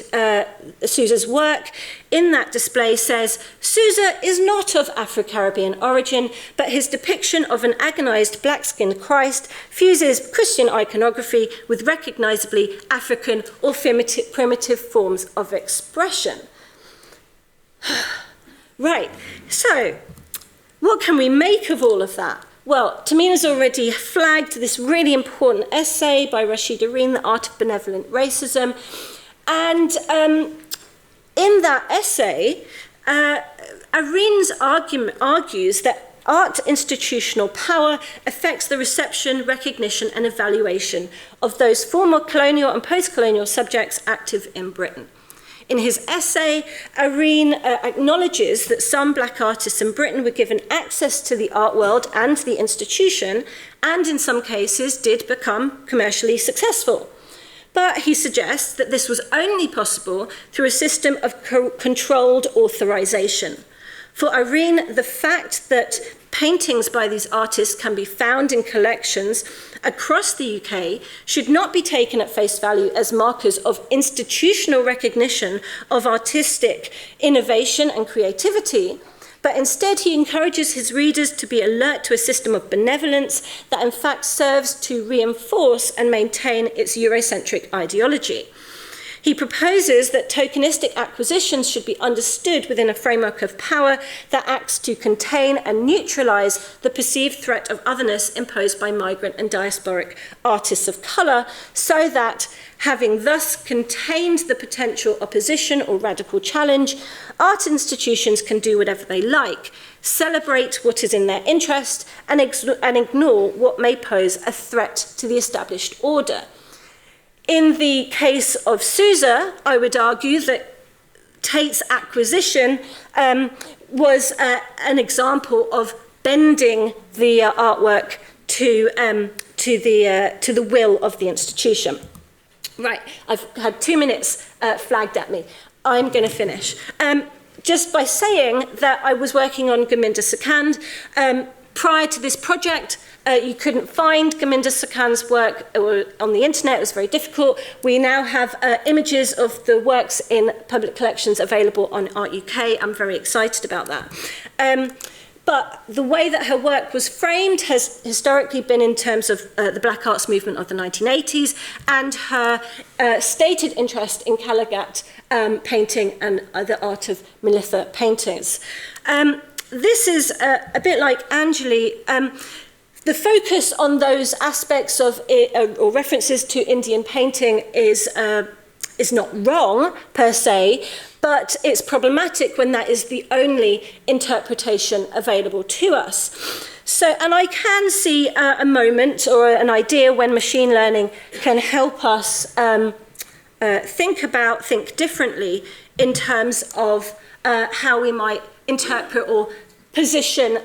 Sousa's work in that display says, Sousa is not of Afro-Caribbean origin, but his depiction of an agonized black-skinned Christ fuses Christian iconography with recognizably African or primitive forms of expression. Right, so what can we make of all of that? Well, Tamina's already flagged this really important essay by Rashida Rean, The Art of Benevolent Racism. And in that essay, Rean's argument argues that art institutional power affects the reception, recognition, and evaluation of those former colonial and post-colonial subjects active in Britain. In his essay, Rean acknowledges that some Black artists in Britain were given access to the art world and the institution, and in some cases did become commercially successful. But he suggests that this was only possible through a system of controlled authorization. For Irene, the fact that paintings by these artists can be found in collections across the UK should not be taken at face value as markers of institutional recognition of artistic innovation and creativity, but instead he encourages his readers to be alert to a system of benevolence that in fact serves to reinforce and maintain its Eurocentric ideology. He proposes that tokenistic acquisitions should be understood within a framework of power that acts to contain and neutralize the perceived threat of otherness imposed by migrant and diasporic artists of color, so that, having thus contained the potential opposition or radical challenge, art institutions can do whatever they like, celebrate what is in their interest, and ignore what may pose a threat to the established order. In the case of Sousa, I would argue that Tate's acquisition was an example of bending the artwork to the will of the institution. Right, I've had 2 minutes flagged at me. I'm going to finish. Just by saying that I was working on Gurminder Sakand. Prior to this project, you couldn't find Gurminder Sakand's work on the internet. It was very difficult. We now have images of the works in public collections available on Art UK. I'm very excited about that. But the way that her work was framed has historically been in terms of the Black Arts movement of the 1980s and her stated interest in Kalighat painting and the art of Melitha paintings. This is a bit like Anjalie. The focus on those aspects of or references to Indian painting is not wrong per se, but it's problematic when that is the only interpretation available to us. So, and I can see a moment or an idea when machine learning can help us think differently in terms of how we might interpret or position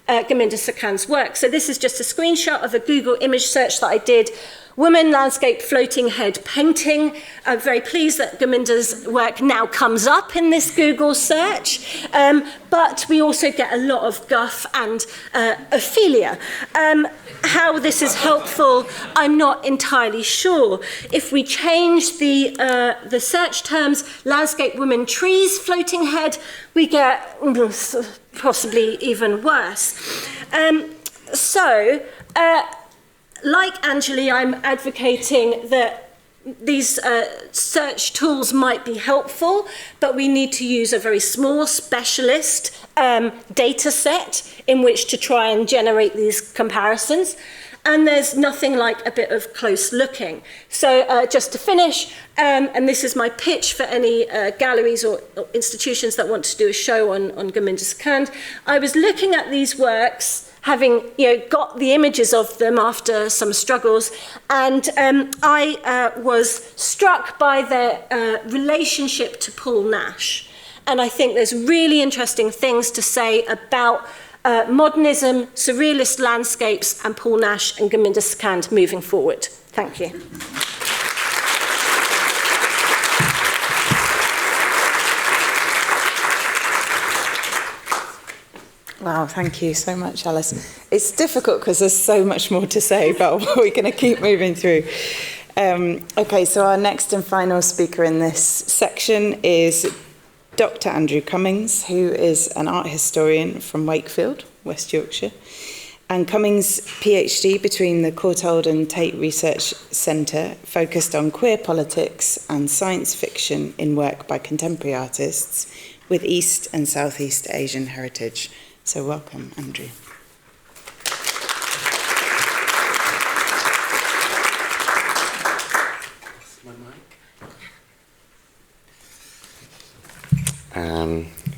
Gurminder Sakand's work. So this is just a screenshot of a Google image search that I did. Woman, landscape, floating head painting. I'm very pleased that Gurminder's work now comes up in this Google search, but we also get a lot of guff and Ophelia. How this is helpful, I'm not entirely sure. If we change the search terms, landscape, woman, trees, floating head, we get possibly even worse. Like Anjalie, I'm advocating that these search tools might be helpful, but we need to use a very small specialist data set in which to try and generate these comparisons. And there's nothing like a bit of close looking. So just to finish, and this is my pitch for any galleries or institutions that want to do a show on Gurminder Sakand, I was looking at these works, having got the images of them after some struggles, and I was struck by their relationship to Paul Nash. And I think there's really interesting things to say about modernism, surrealist landscapes, and Paul Nash and Gurminder Sakand moving forward. Thank you. Wow, thank you so much, Alice. It's difficult because there's so much more to say, but we're going to keep moving through. Okay, so our next and final speaker in this section is Dr. Andrew Cummings, who is an art historian from Wakefield, West Yorkshire, and Cummings' PhD between the Courtauld and Tate Research Centre focused on queer politics and science fiction in work by contemporary artists with East and Southeast Asian heritage. So welcome, Andrew.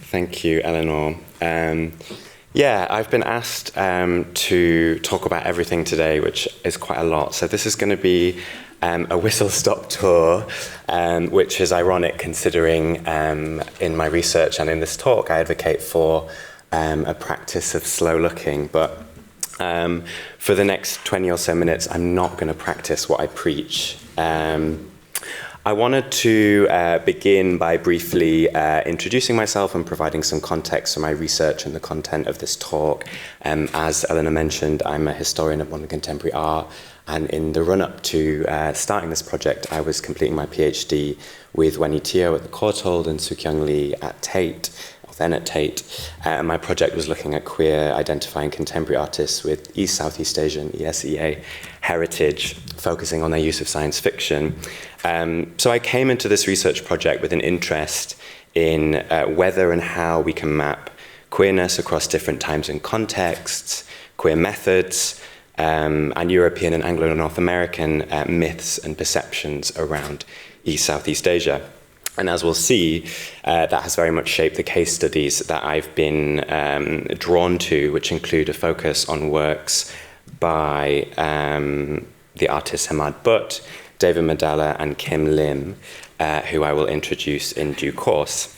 Thank you, Elinor. I've been asked to talk about everything today, which is quite a lot. So this is going to be a whistle-stop tour, which is ironic considering in my research and in this talk I advocate for a practice of slow looking. But for the next 20 or so minutes, I'm not going to practice what I preach. I wanted to begin by briefly introducing myself and providing some context for my research and the content of this talk. As Eleanor mentioned, I'm a historian of modern contemporary art, and in the run-up to starting this project, I was completing my PhD with Wenyi Teo at the Courtauld and Suk-Young Lee at Tate, then at Tate. My project was looking at queer identifying contemporary artists with East Southeast Asian, ESEA, heritage, focusing on their use of science fiction. So I came into this research project with an interest in whether and how we can map queerness across different times and contexts, queer methods, and European and Anglo-North American myths and perceptions around East Southeast Asia. And as we'll see, that has very much shaped the case studies that I've been drawn to, which include a focus on works by the artists Hamad Butt, David Medalla, and Kim Lim, who I will introduce in due course.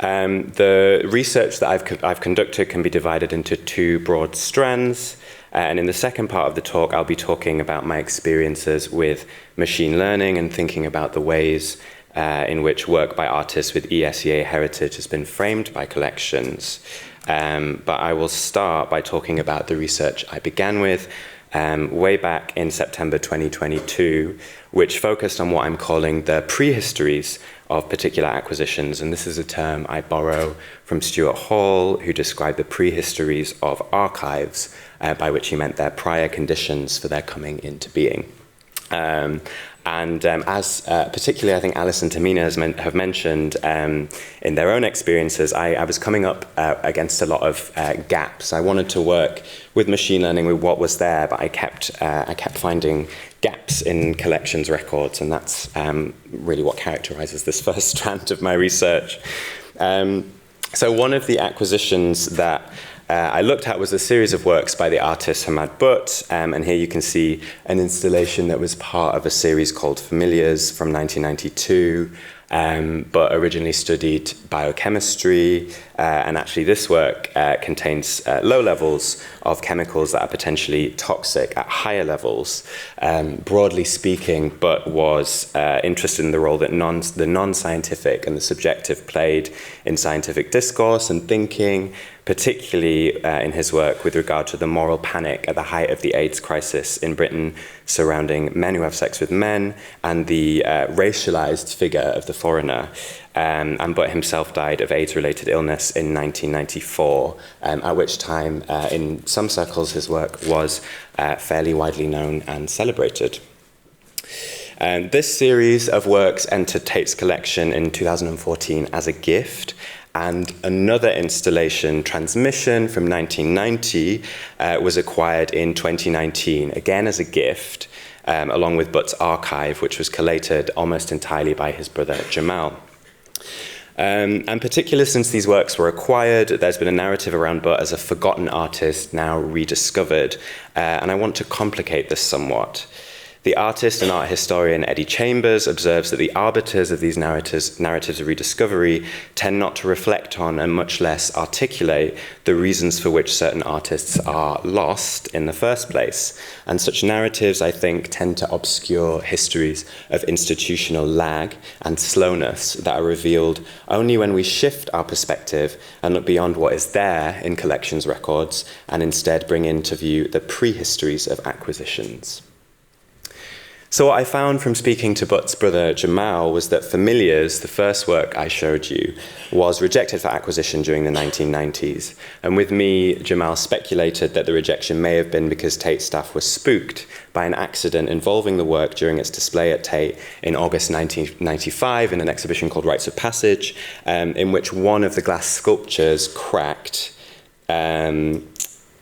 The research that I've conducted can be divided into two broad strands. And in the second part of the talk, I'll be talking about my experiences with machine learning and thinking about the ways in which work by artists with ESEA heritage has been framed by collections. But I will start by talking about the research I began with way back in September 2022, which focused on what I'm calling the prehistories of particular acquisitions. And this is a term I borrow from Stuart Hall, who described the prehistories of archives, by which he meant their prior conditions for their coming into being. As particularly I think Alice and Tamina have mentioned in their own experiences, I was coming up against a lot of gaps. I wanted to work with machine learning with what was there, but I kept finding gaps in collections records, and that's really what characterizes this first strand of my research. So one of the acquisitions that I looked at was a series of works by the artist Hamad Butt, and here you can see an installation that was part of a series called Familiars from 1992, but originally studied biochemistry, and actually this work contains low levels of chemicals that are potentially toxic at higher levels, broadly speaking, but was interested in the role that the non-scientific and the subjective played in scientific discourse and thinking, particularly in his work with regard to the moral panic at the height of the AIDS crisis in Britain surrounding men who have sex with men and the racialized figure of the foreigner. And Butt himself died of AIDS-related illness in 1994, at which time, in some circles, his work was fairly widely known and celebrated. This series of works entered Tate's collection in 2014 as a gift, and another installation, Transmission, from 1990, was acquired in 2019, again as a gift, along with Butt's archive, which was collated almost entirely by his brother Jamal. And particularly since these works were acquired, there's been a narrative around Butt as a forgotten artist now rediscovered, and I want to complicate this somewhat. The artist and art historian Eddie Chambers observes that the arbiters of these narratives of rediscovery tend not to reflect on and much less articulate the reasons for which certain artists are lost in the first place. And such narratives, I think, tend to obscure histories of institutional lag and slowness that are revealed only when we shift our perspective and look beyond what is there in collections records and instead bring into view the prehistories of acquisitions. So what I found from speaking to Butt's brother Jamal was that Familiars, the first work I showed you, was rejected for acquisition during the 1990s. And with me, Jamal speculated that the rejection may have been because Tate staff were spooked by an accident involving the work during its display at Tate in August 1995 in an exhibition called Rites of Passage, in which one of the glass sculptures cracked,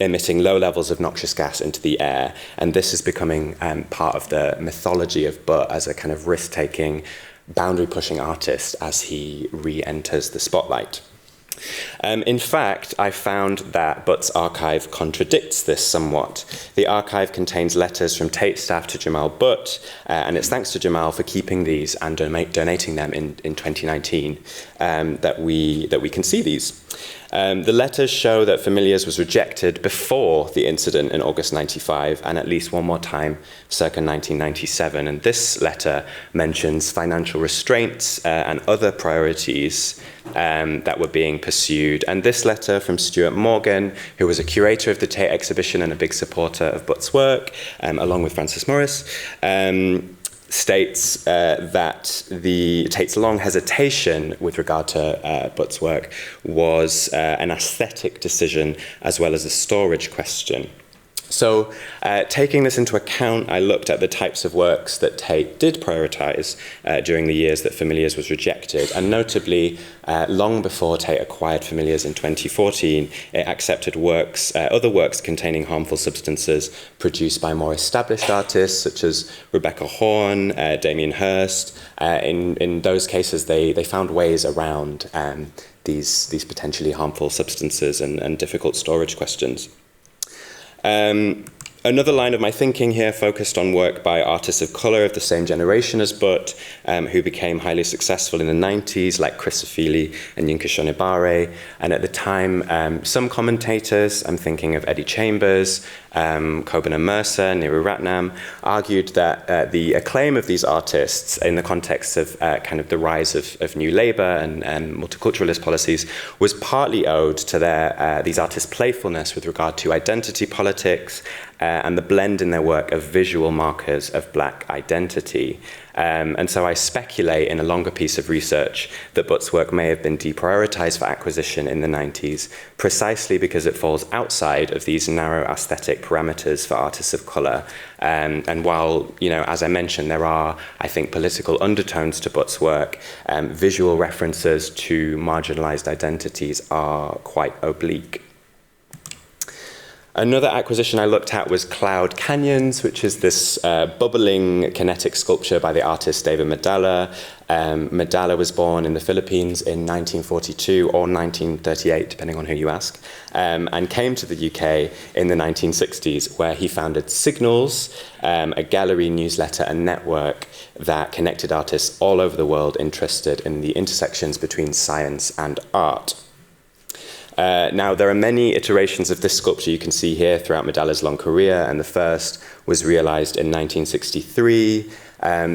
emitting low levels of noxious gas into the air. And this is becoming part of the mythology of Butt as a kind of risk-taking, boundary-pushing artist as he re-enters the spotlight. In fact, I found that Butt's archive contradicts this somewhat. The archive contains letters from Tate staff to Jamal Butt, and it's thanks to Jamal for keeping these and donating them in 2019 that we can see these. The letters show that Familiars was rejected before the incident in August 95 and at least one more time circa 1997. And this letter mentions financial restraints and other priorities that were being pursued. And this letter from Stuart Morgan, who was a curator of the Tate exhibition and a big supporter of Butt's work, along with Francis Morris, states that Tate's long hesitation with regard to Butt's work was an aesthetic decision as well as a storage question. So taking this into account, I looked at the types of works that Tate did prioritize during the years that Familiars was rejected, and notably, long before Tate acquired Familiars in 2014, it accepted other works containing harmful substances produced by more established artists such as Rebecca Horn, Damien Hirst. In those cases, they found ways around these potentially harmful substances and difficult storage questions. Another line of my thinking here focused on work by artists of colour of the same generation as Butt, who became highly successful in the 90s, like Chris Ofili and Yinka Shonibare. And at the time, some commentators, I'm thinking of Eddie Chambers, Kobana Mercer, Niru Ratnam, argued that the acclaim of these artists in the context of kind of the rise of New Labour and multiculturalist policies was partly owed to these artists' playfulness with regard to identity politics and the blend in their work of visual markers of black identity. And so I speculate in a longer piece of research that Butt's work may have been deprioritized for acquisition in the 90s, precisely because it falls outside of these narrow aesthetic parameters for artists of color. And while, as I mentioned, there are, I think, political undertones to Butt's work, visual references to marginalized identities are quite oblique. Another acquisition I looked at was Cloud Canyons, which is this bubbling kinetic sculpture by the artist David Medalla. Medalla was born in the Philippines in 1942 or 1938, depending on who you ask, and came to the UK in the 1960s, where he founded Signals, a gallery, newsletter, and network that connected artists all over the world interested in the intersections between science and art. Now, there are many iterations of this sculpture you can see here throughout Medalla's long career, and the first was realized in 1963.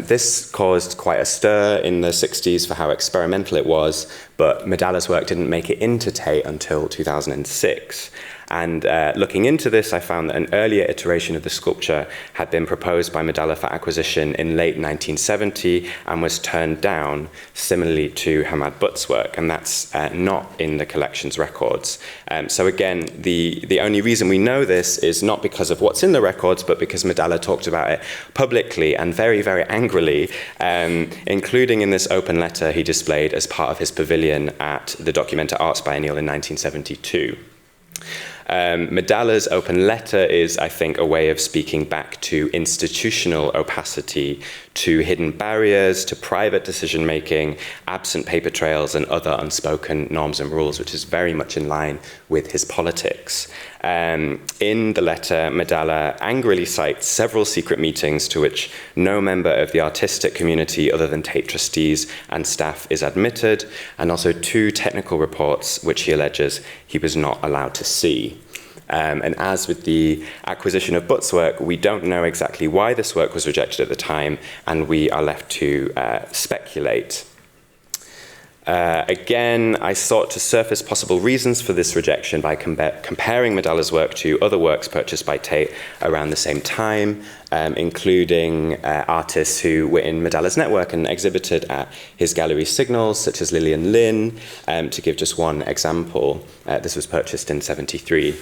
This caused quite a stir in the 60s for how experimental it was, but Medalla's work didn't make it into Tate until 2006. And looking into this, I found that an earlier iteration of the sculpture had been proposed by Medalla for acquisition in late 1970 and was turned down, similarly to Hamad Butt's work, and that's not in the collection's records. So again, the only reason we know this is not because of what's in the records, but because Medalla talked about it publicly and very, very angrily, including in this open letter he displayed as part of his pavilion at the Documenta Arts Biennial in 1972. Medalla's open letter is, I think, a way of speaking back to institutional opacity, to hidden barriers, to private decision-making, absent paper trails, and other unspoken norms and rules, which is very much in line with his politics. In the letter, Medalla angrily cites several secret meetings to which no member of the artistic community other than Tate trustees and staff is admitted, and also 2 technical reports which he alleges he was not allowed to see. And as with the acquisition of Butt's work, we don't know exactly why this work was rejected at the time, and we are left to speculate. Again, I sought to surface possible reasons for this rejection by comparing Medalla's work to other works purchased by Tate around the same time, including artists who were in Medalla's network and exhibited at his gallery Signals, such as Lillian Lynn, to give just one example. This was purchased in '73.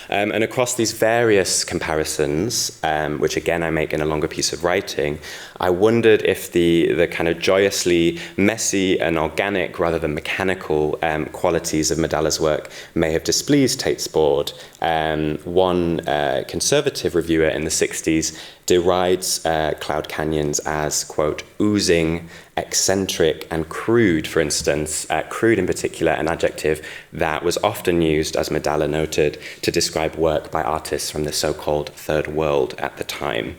And across these various comparisons, which again I make in a longer piece of writing, I wondered if the kind of joyously messy and organic rather than mechanical qualities of Medalla's work may have displeased Tate's board. One conservative reviewer in the 60s derides Cloud Canyons as, quote, oozing, eccentric, and crude, for instance. Crude in particular, an adjective that was often used, as Medalla noted, to describe work by artists from the so-called Third World at the time.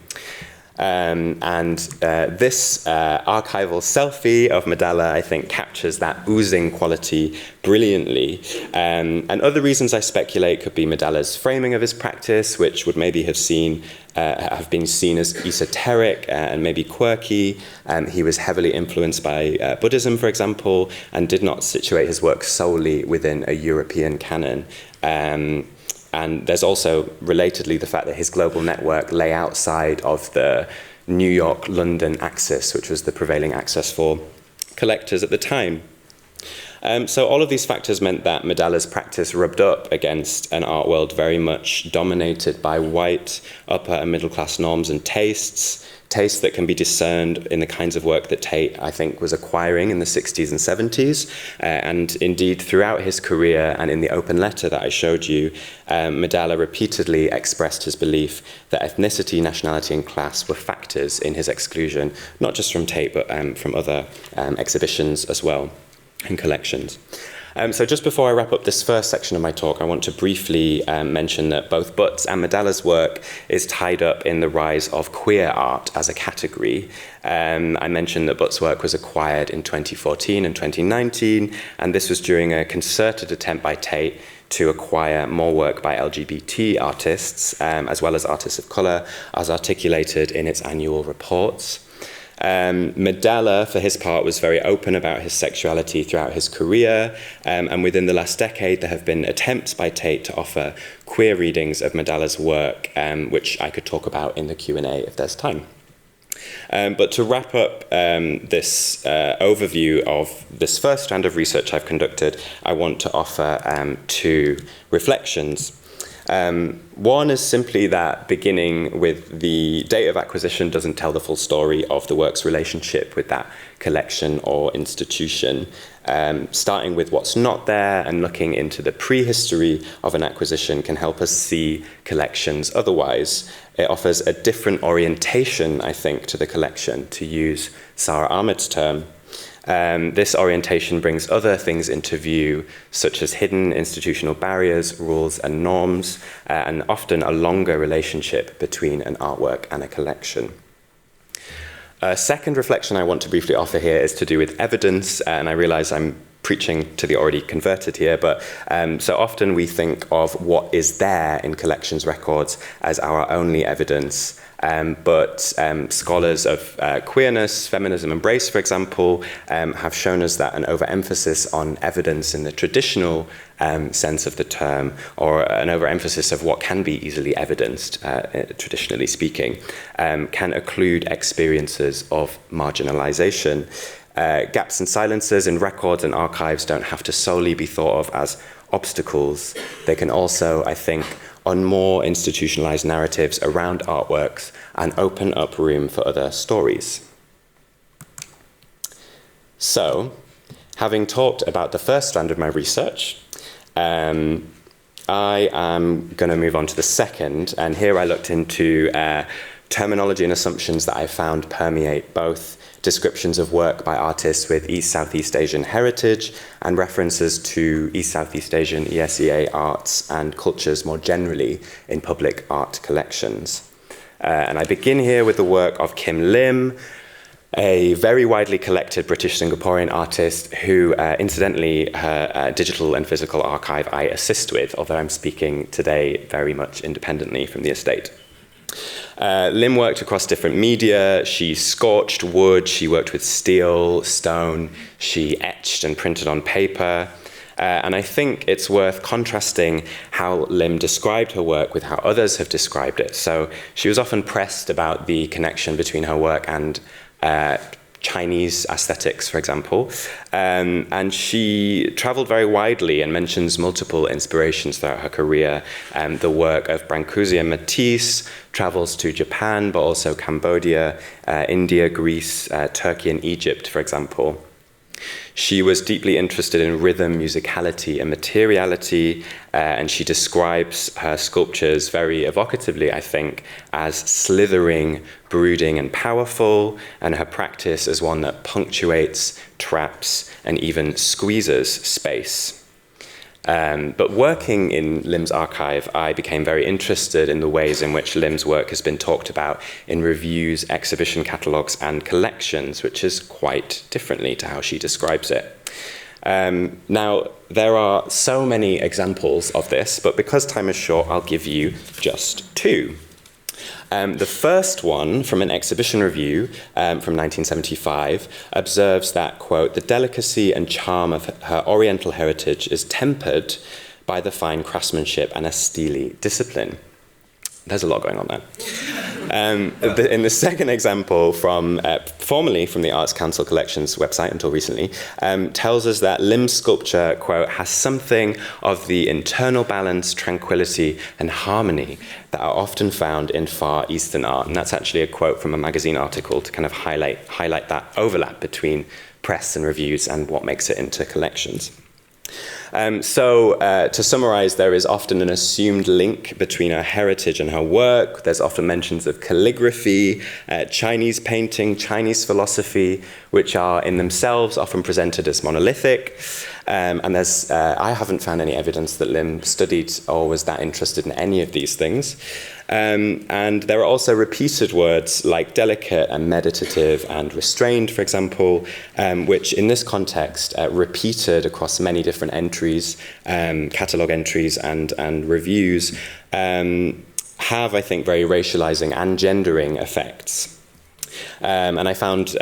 This archival selfie of Medalla, I think, captures that oozing quality brilliantly. And other reasons I speculate could be Medalla's framing of his practice, which would maybe have been seen as esoteric and maybe quirky. He was heavily influenced by Buddhism, for example, and did not situate his work solely within a European canon. And there's also, relatedly, the fact that his global network lay outside of the New York-London axis, which was the prevailing axis for collectors at the time. So all of these factors meant that Medalla's practice rubbed up against an art world very much dominated by white, upper and middle class norms and tastes that can be discerned in the kinds of work that Tate, I think, was acquiring in the 60s and 70s. And indeed, throughout his career and in the open letter that I showed you, Medalla repeatedly expressed his belief that ethnicity, nationality, and class were factors in his exclusion, not just from Tate, but from other exhibitions as well and collections. So just before I wrap up this first section of my talk, I want to briefly mention that both Butt's and Medalla's work is tied up in the rise of queer art as a category. I mentioned that Butt's work was acquired in 2014 and 2019, and this was during a concerted attempt by Tate to acquire more work by LGBT artists, as well as artists of colour, as articulated in its annual reports. Medalla, for his part, was very open about his sexuality throughout his career, and within the last decade there have been attempts by Tate to offer queer readings of Medalla's work, which I could talk about in the Q&A if there's time. But to wrap up this overview of this first strand of research I've conducted, I want to offer 2 reflections. One is simply that beginning with the date of acquisition doesn't tell the full story of the work's relationship with that collection or institution. Starting with what's not there and looking into the prehistory of an acquisition can help us see collections otherwise. It offers a different orientation, I think, to the collection, to use Sarah Ahmed's term. This orientation brings other things into view, such as hidden institutional barriers, rules, and norms, and often a longer relationship between an artwork and a collection. A second reflection I want to briefly offer here is to do with evidence, and I realize I'm preaching to the already converted here, but so often we think of what is there in collections records as our only evidence. But scholars of queerness, feminism, and race, for example, have shown us that an overemphasis on evidence in the traditional sense of the term, or an overemphasis of what can be easily evidenced, traditionally speaking, can occlude experiences of marginalization. Gaps and silences in records and archives don't have to solely be thought of as obstacles. They can also, I think, on more institutionalized narratives around artworks and open up room for other stories. So, having talked about the first strand of my research, I am going to move on to the second, and here I looked into terminology and assumptions that I found permeate both descriptions of work by artists with East-Southeast Asian heritage and references to East-Southeast Asian ESEA arts and cultures more generally in public art collections. And I begin here with the work of Kim Lim, a very widely collected British Singaporean artist who, incidentally, her digital and physical archive I assist with, although I'm speaking today very much independently from the estate. Lim worked across different media. She scorched wood, she worked with steel, stone, she etched and printed on paper. And I think it's worth contrasting how Lim described her work with how others have described it. So she was often pressed about the connection between her work and Chinese aesthetics, for example. And she traveled very widely and mentions multiple inspirations throughout her career. The work of Brancusi and Matisse travels to Japan, but also Cambodia, India, Greece, Turkey, and Egypt, for example. She was deeply interested in rhythm, musicality, and materiality, and she describes her sculptures very evocatively, I think, as slithering, brooding, and powerful, and her practice as one that punctuates, traps, and even squeezes space. But working in Lim's archive, I became very interested in the ways in which Lim's work has been talked about in reviews, exhibition catalogues, and collections, which is quite differently to how she describes it. Now, there are so many examples of this, but because time is short, I'll give you just two. The first one, from an exhibition review from 1975, observes that, quote, the delicacy and charm of her Oriental heritage is tempered by the fine craftsmanship and a steely discipline. There's a lot going on there. In the second example, formerly from the Arts Council Collections website until recently, tells us that Lim's sculpture, quote, has something of the internal balance, tranquility, and harmony that are often found in Far Eastern art. And that's actually a quote from a magazine article to kind of highlight that overlap between press and reviews and what makes it into collections. To summarize, there is often an assumed link between her heritage and her work. There's often mentions of calligraphy, Chinese painting, Chinese philosophy, which are in themselves often presented as monolithic. And I haven't found any evidence that Lim studied or was that interested in any of these things. And there are also repeated words like delicate and meditative and restrained, for example, which in this context repeated across many different entries, catalogue entries and reviews, have, I think, very racializing and gendering effects. And I found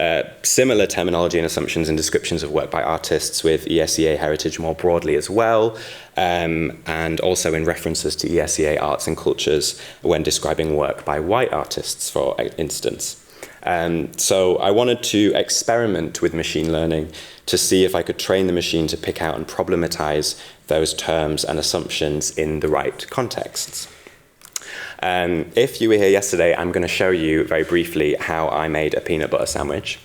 similar terminology and assumptions in descriptions of work by artists with ESEA heritage more broadly as well, and also in references to ESEA arts and cultures when describing work by white artists, for instance. So I wanted to experiment with machine learning to see if I could train the machine to pick out and problematize those terms and assumptions in the right contexts. If you were here yesterday, I'm going to show you very briefly how I made a peanut butter sandwich.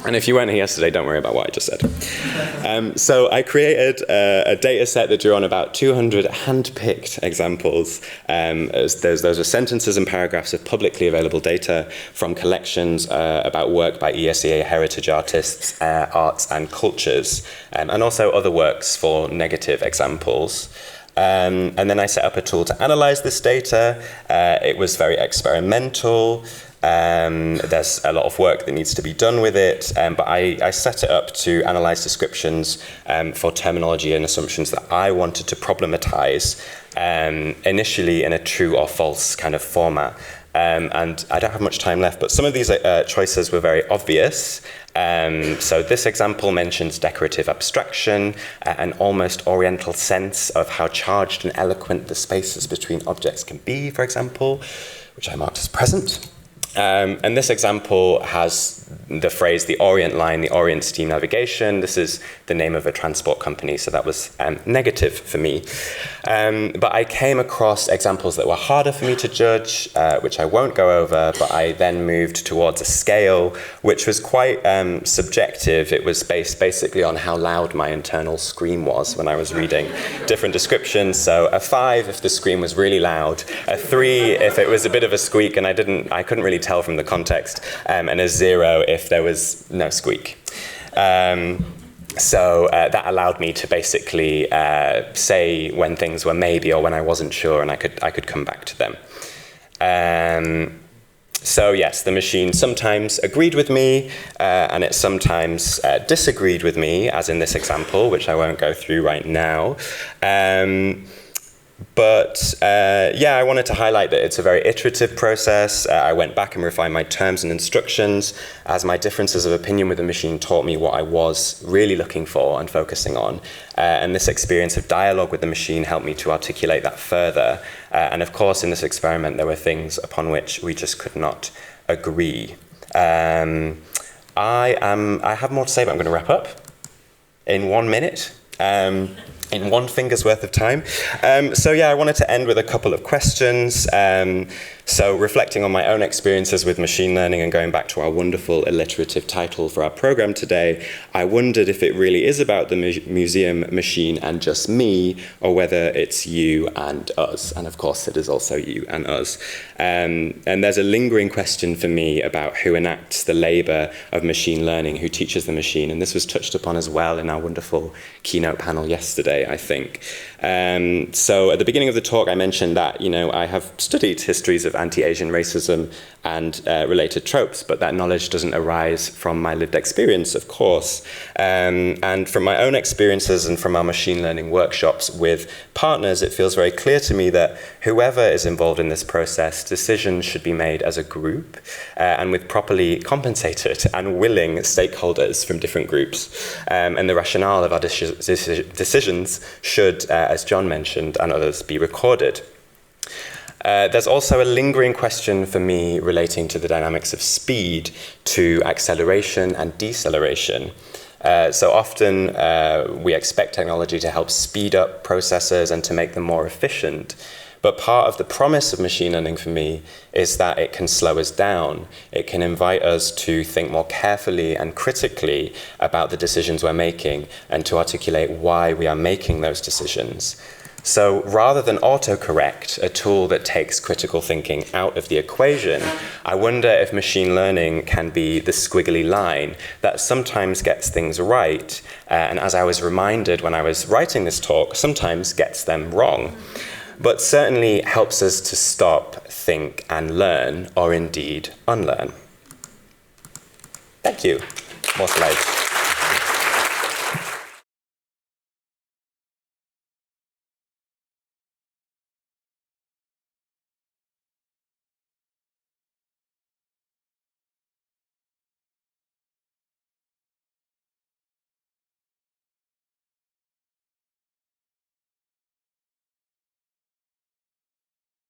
And if you weren't here yesterday, don't worry about what I just said. So I created a data set that drew on about 200 hand-picked examples. Those are sentences and paragraphs of publicly available data from collections about work by ESEA heritage artists, arts and cultures, and also other works for negative examples. And then I set up a tool to analyze this data. It was very experimental. There's a lot of work that needs to be done with it, but I set it up to analyze descriptions for terminology and assumptions that I wanted to problematize, initially in a true or false kind of format. And I don't have much time left, but some of these choices were very obvious. So this example mentions decorative abstraction, an almost oriental sense of how charged and eloquent the spaces between objects can be, for example, which I marked as present. And this example has the phrase, the Orient line, the Orient steam navigation. This is the name of a transport company, so that was negative for me. But I came across examples that were harder for me to judge, which I won't go over, but I then moved towards a scale, which was quite subjective. It was based basically on how loud my internal scream was when I was reading different descriptions. So a 5 if the scream was really loud, a 3 if it was a bit of a squeak and I couldn't really tell from the context, and a 0 if there was no squeak. So that allowed me to basically say when things were maybe or when I wasn't sure, and I could come back to them. So yes, the machine sometimes agreed with me, and it sometimes disagreed with me, as in this example, which I won't go through right now. But yeah, I wanted to highlight that it's a very iterative process. I went back and refined my terms and instructions as my differences of opinion with the machine taught me what I was really looking for and focusing on. And this experience of dialogue with the machine helped me to articulate that further. And of course, in this experiment, there were things upon which we just could not agree. I have more to say, but I'm going to wrap up in 1 minute. In one finger's worth of time. So yeah, I wanted to end with a couple of questions. So reflecting on my own experiences with machine learning and going back to our wonderful alliterative title for our program today, I wondered if it really is about the museum machine and just me, or whether it's you and us. And of course, it is also you and us. And there's a lingering question for me about who enacts the labor of machine learning, who teaches the machine. And this was touched upon as well in our wonderful keynote panel yesterday, I think. So at the beginning of the talk, I mentioned that, I have studied histories of anti-Asian racism and related tropes, but that knowledge doesn't arise from my lived experience, of course. And from my own experiences and from our machine learning workshops with partners, it feels very clear to me that whoever is involved in this process, decisions should be made as a group and with properly compensated and willing stakeholders from different groups. And the rationale of our decisions should, as John mentioned, and others, be recorded. There's also a lingering question for me relating to the dynamics of speed to acceleration and deceleration. So often we expect technology to help speed up processes and to make them more efficient. But part of the promise of machine learning for me is that it can slow us down. It can invite us to think more carefully and critically about the decisions we're making and to articulate why we are making those decisions. So rather than autocorrect, a tool that takes critical thinking out of the equation, I wonder if machine learning can be the squiggly line that sometimes gets things right, and as I was reminded when I was writing this talk, sometimes gets them wrong, but certainly helps us to stop, think, and learn, or indeed unlearn. Thank you. More slides.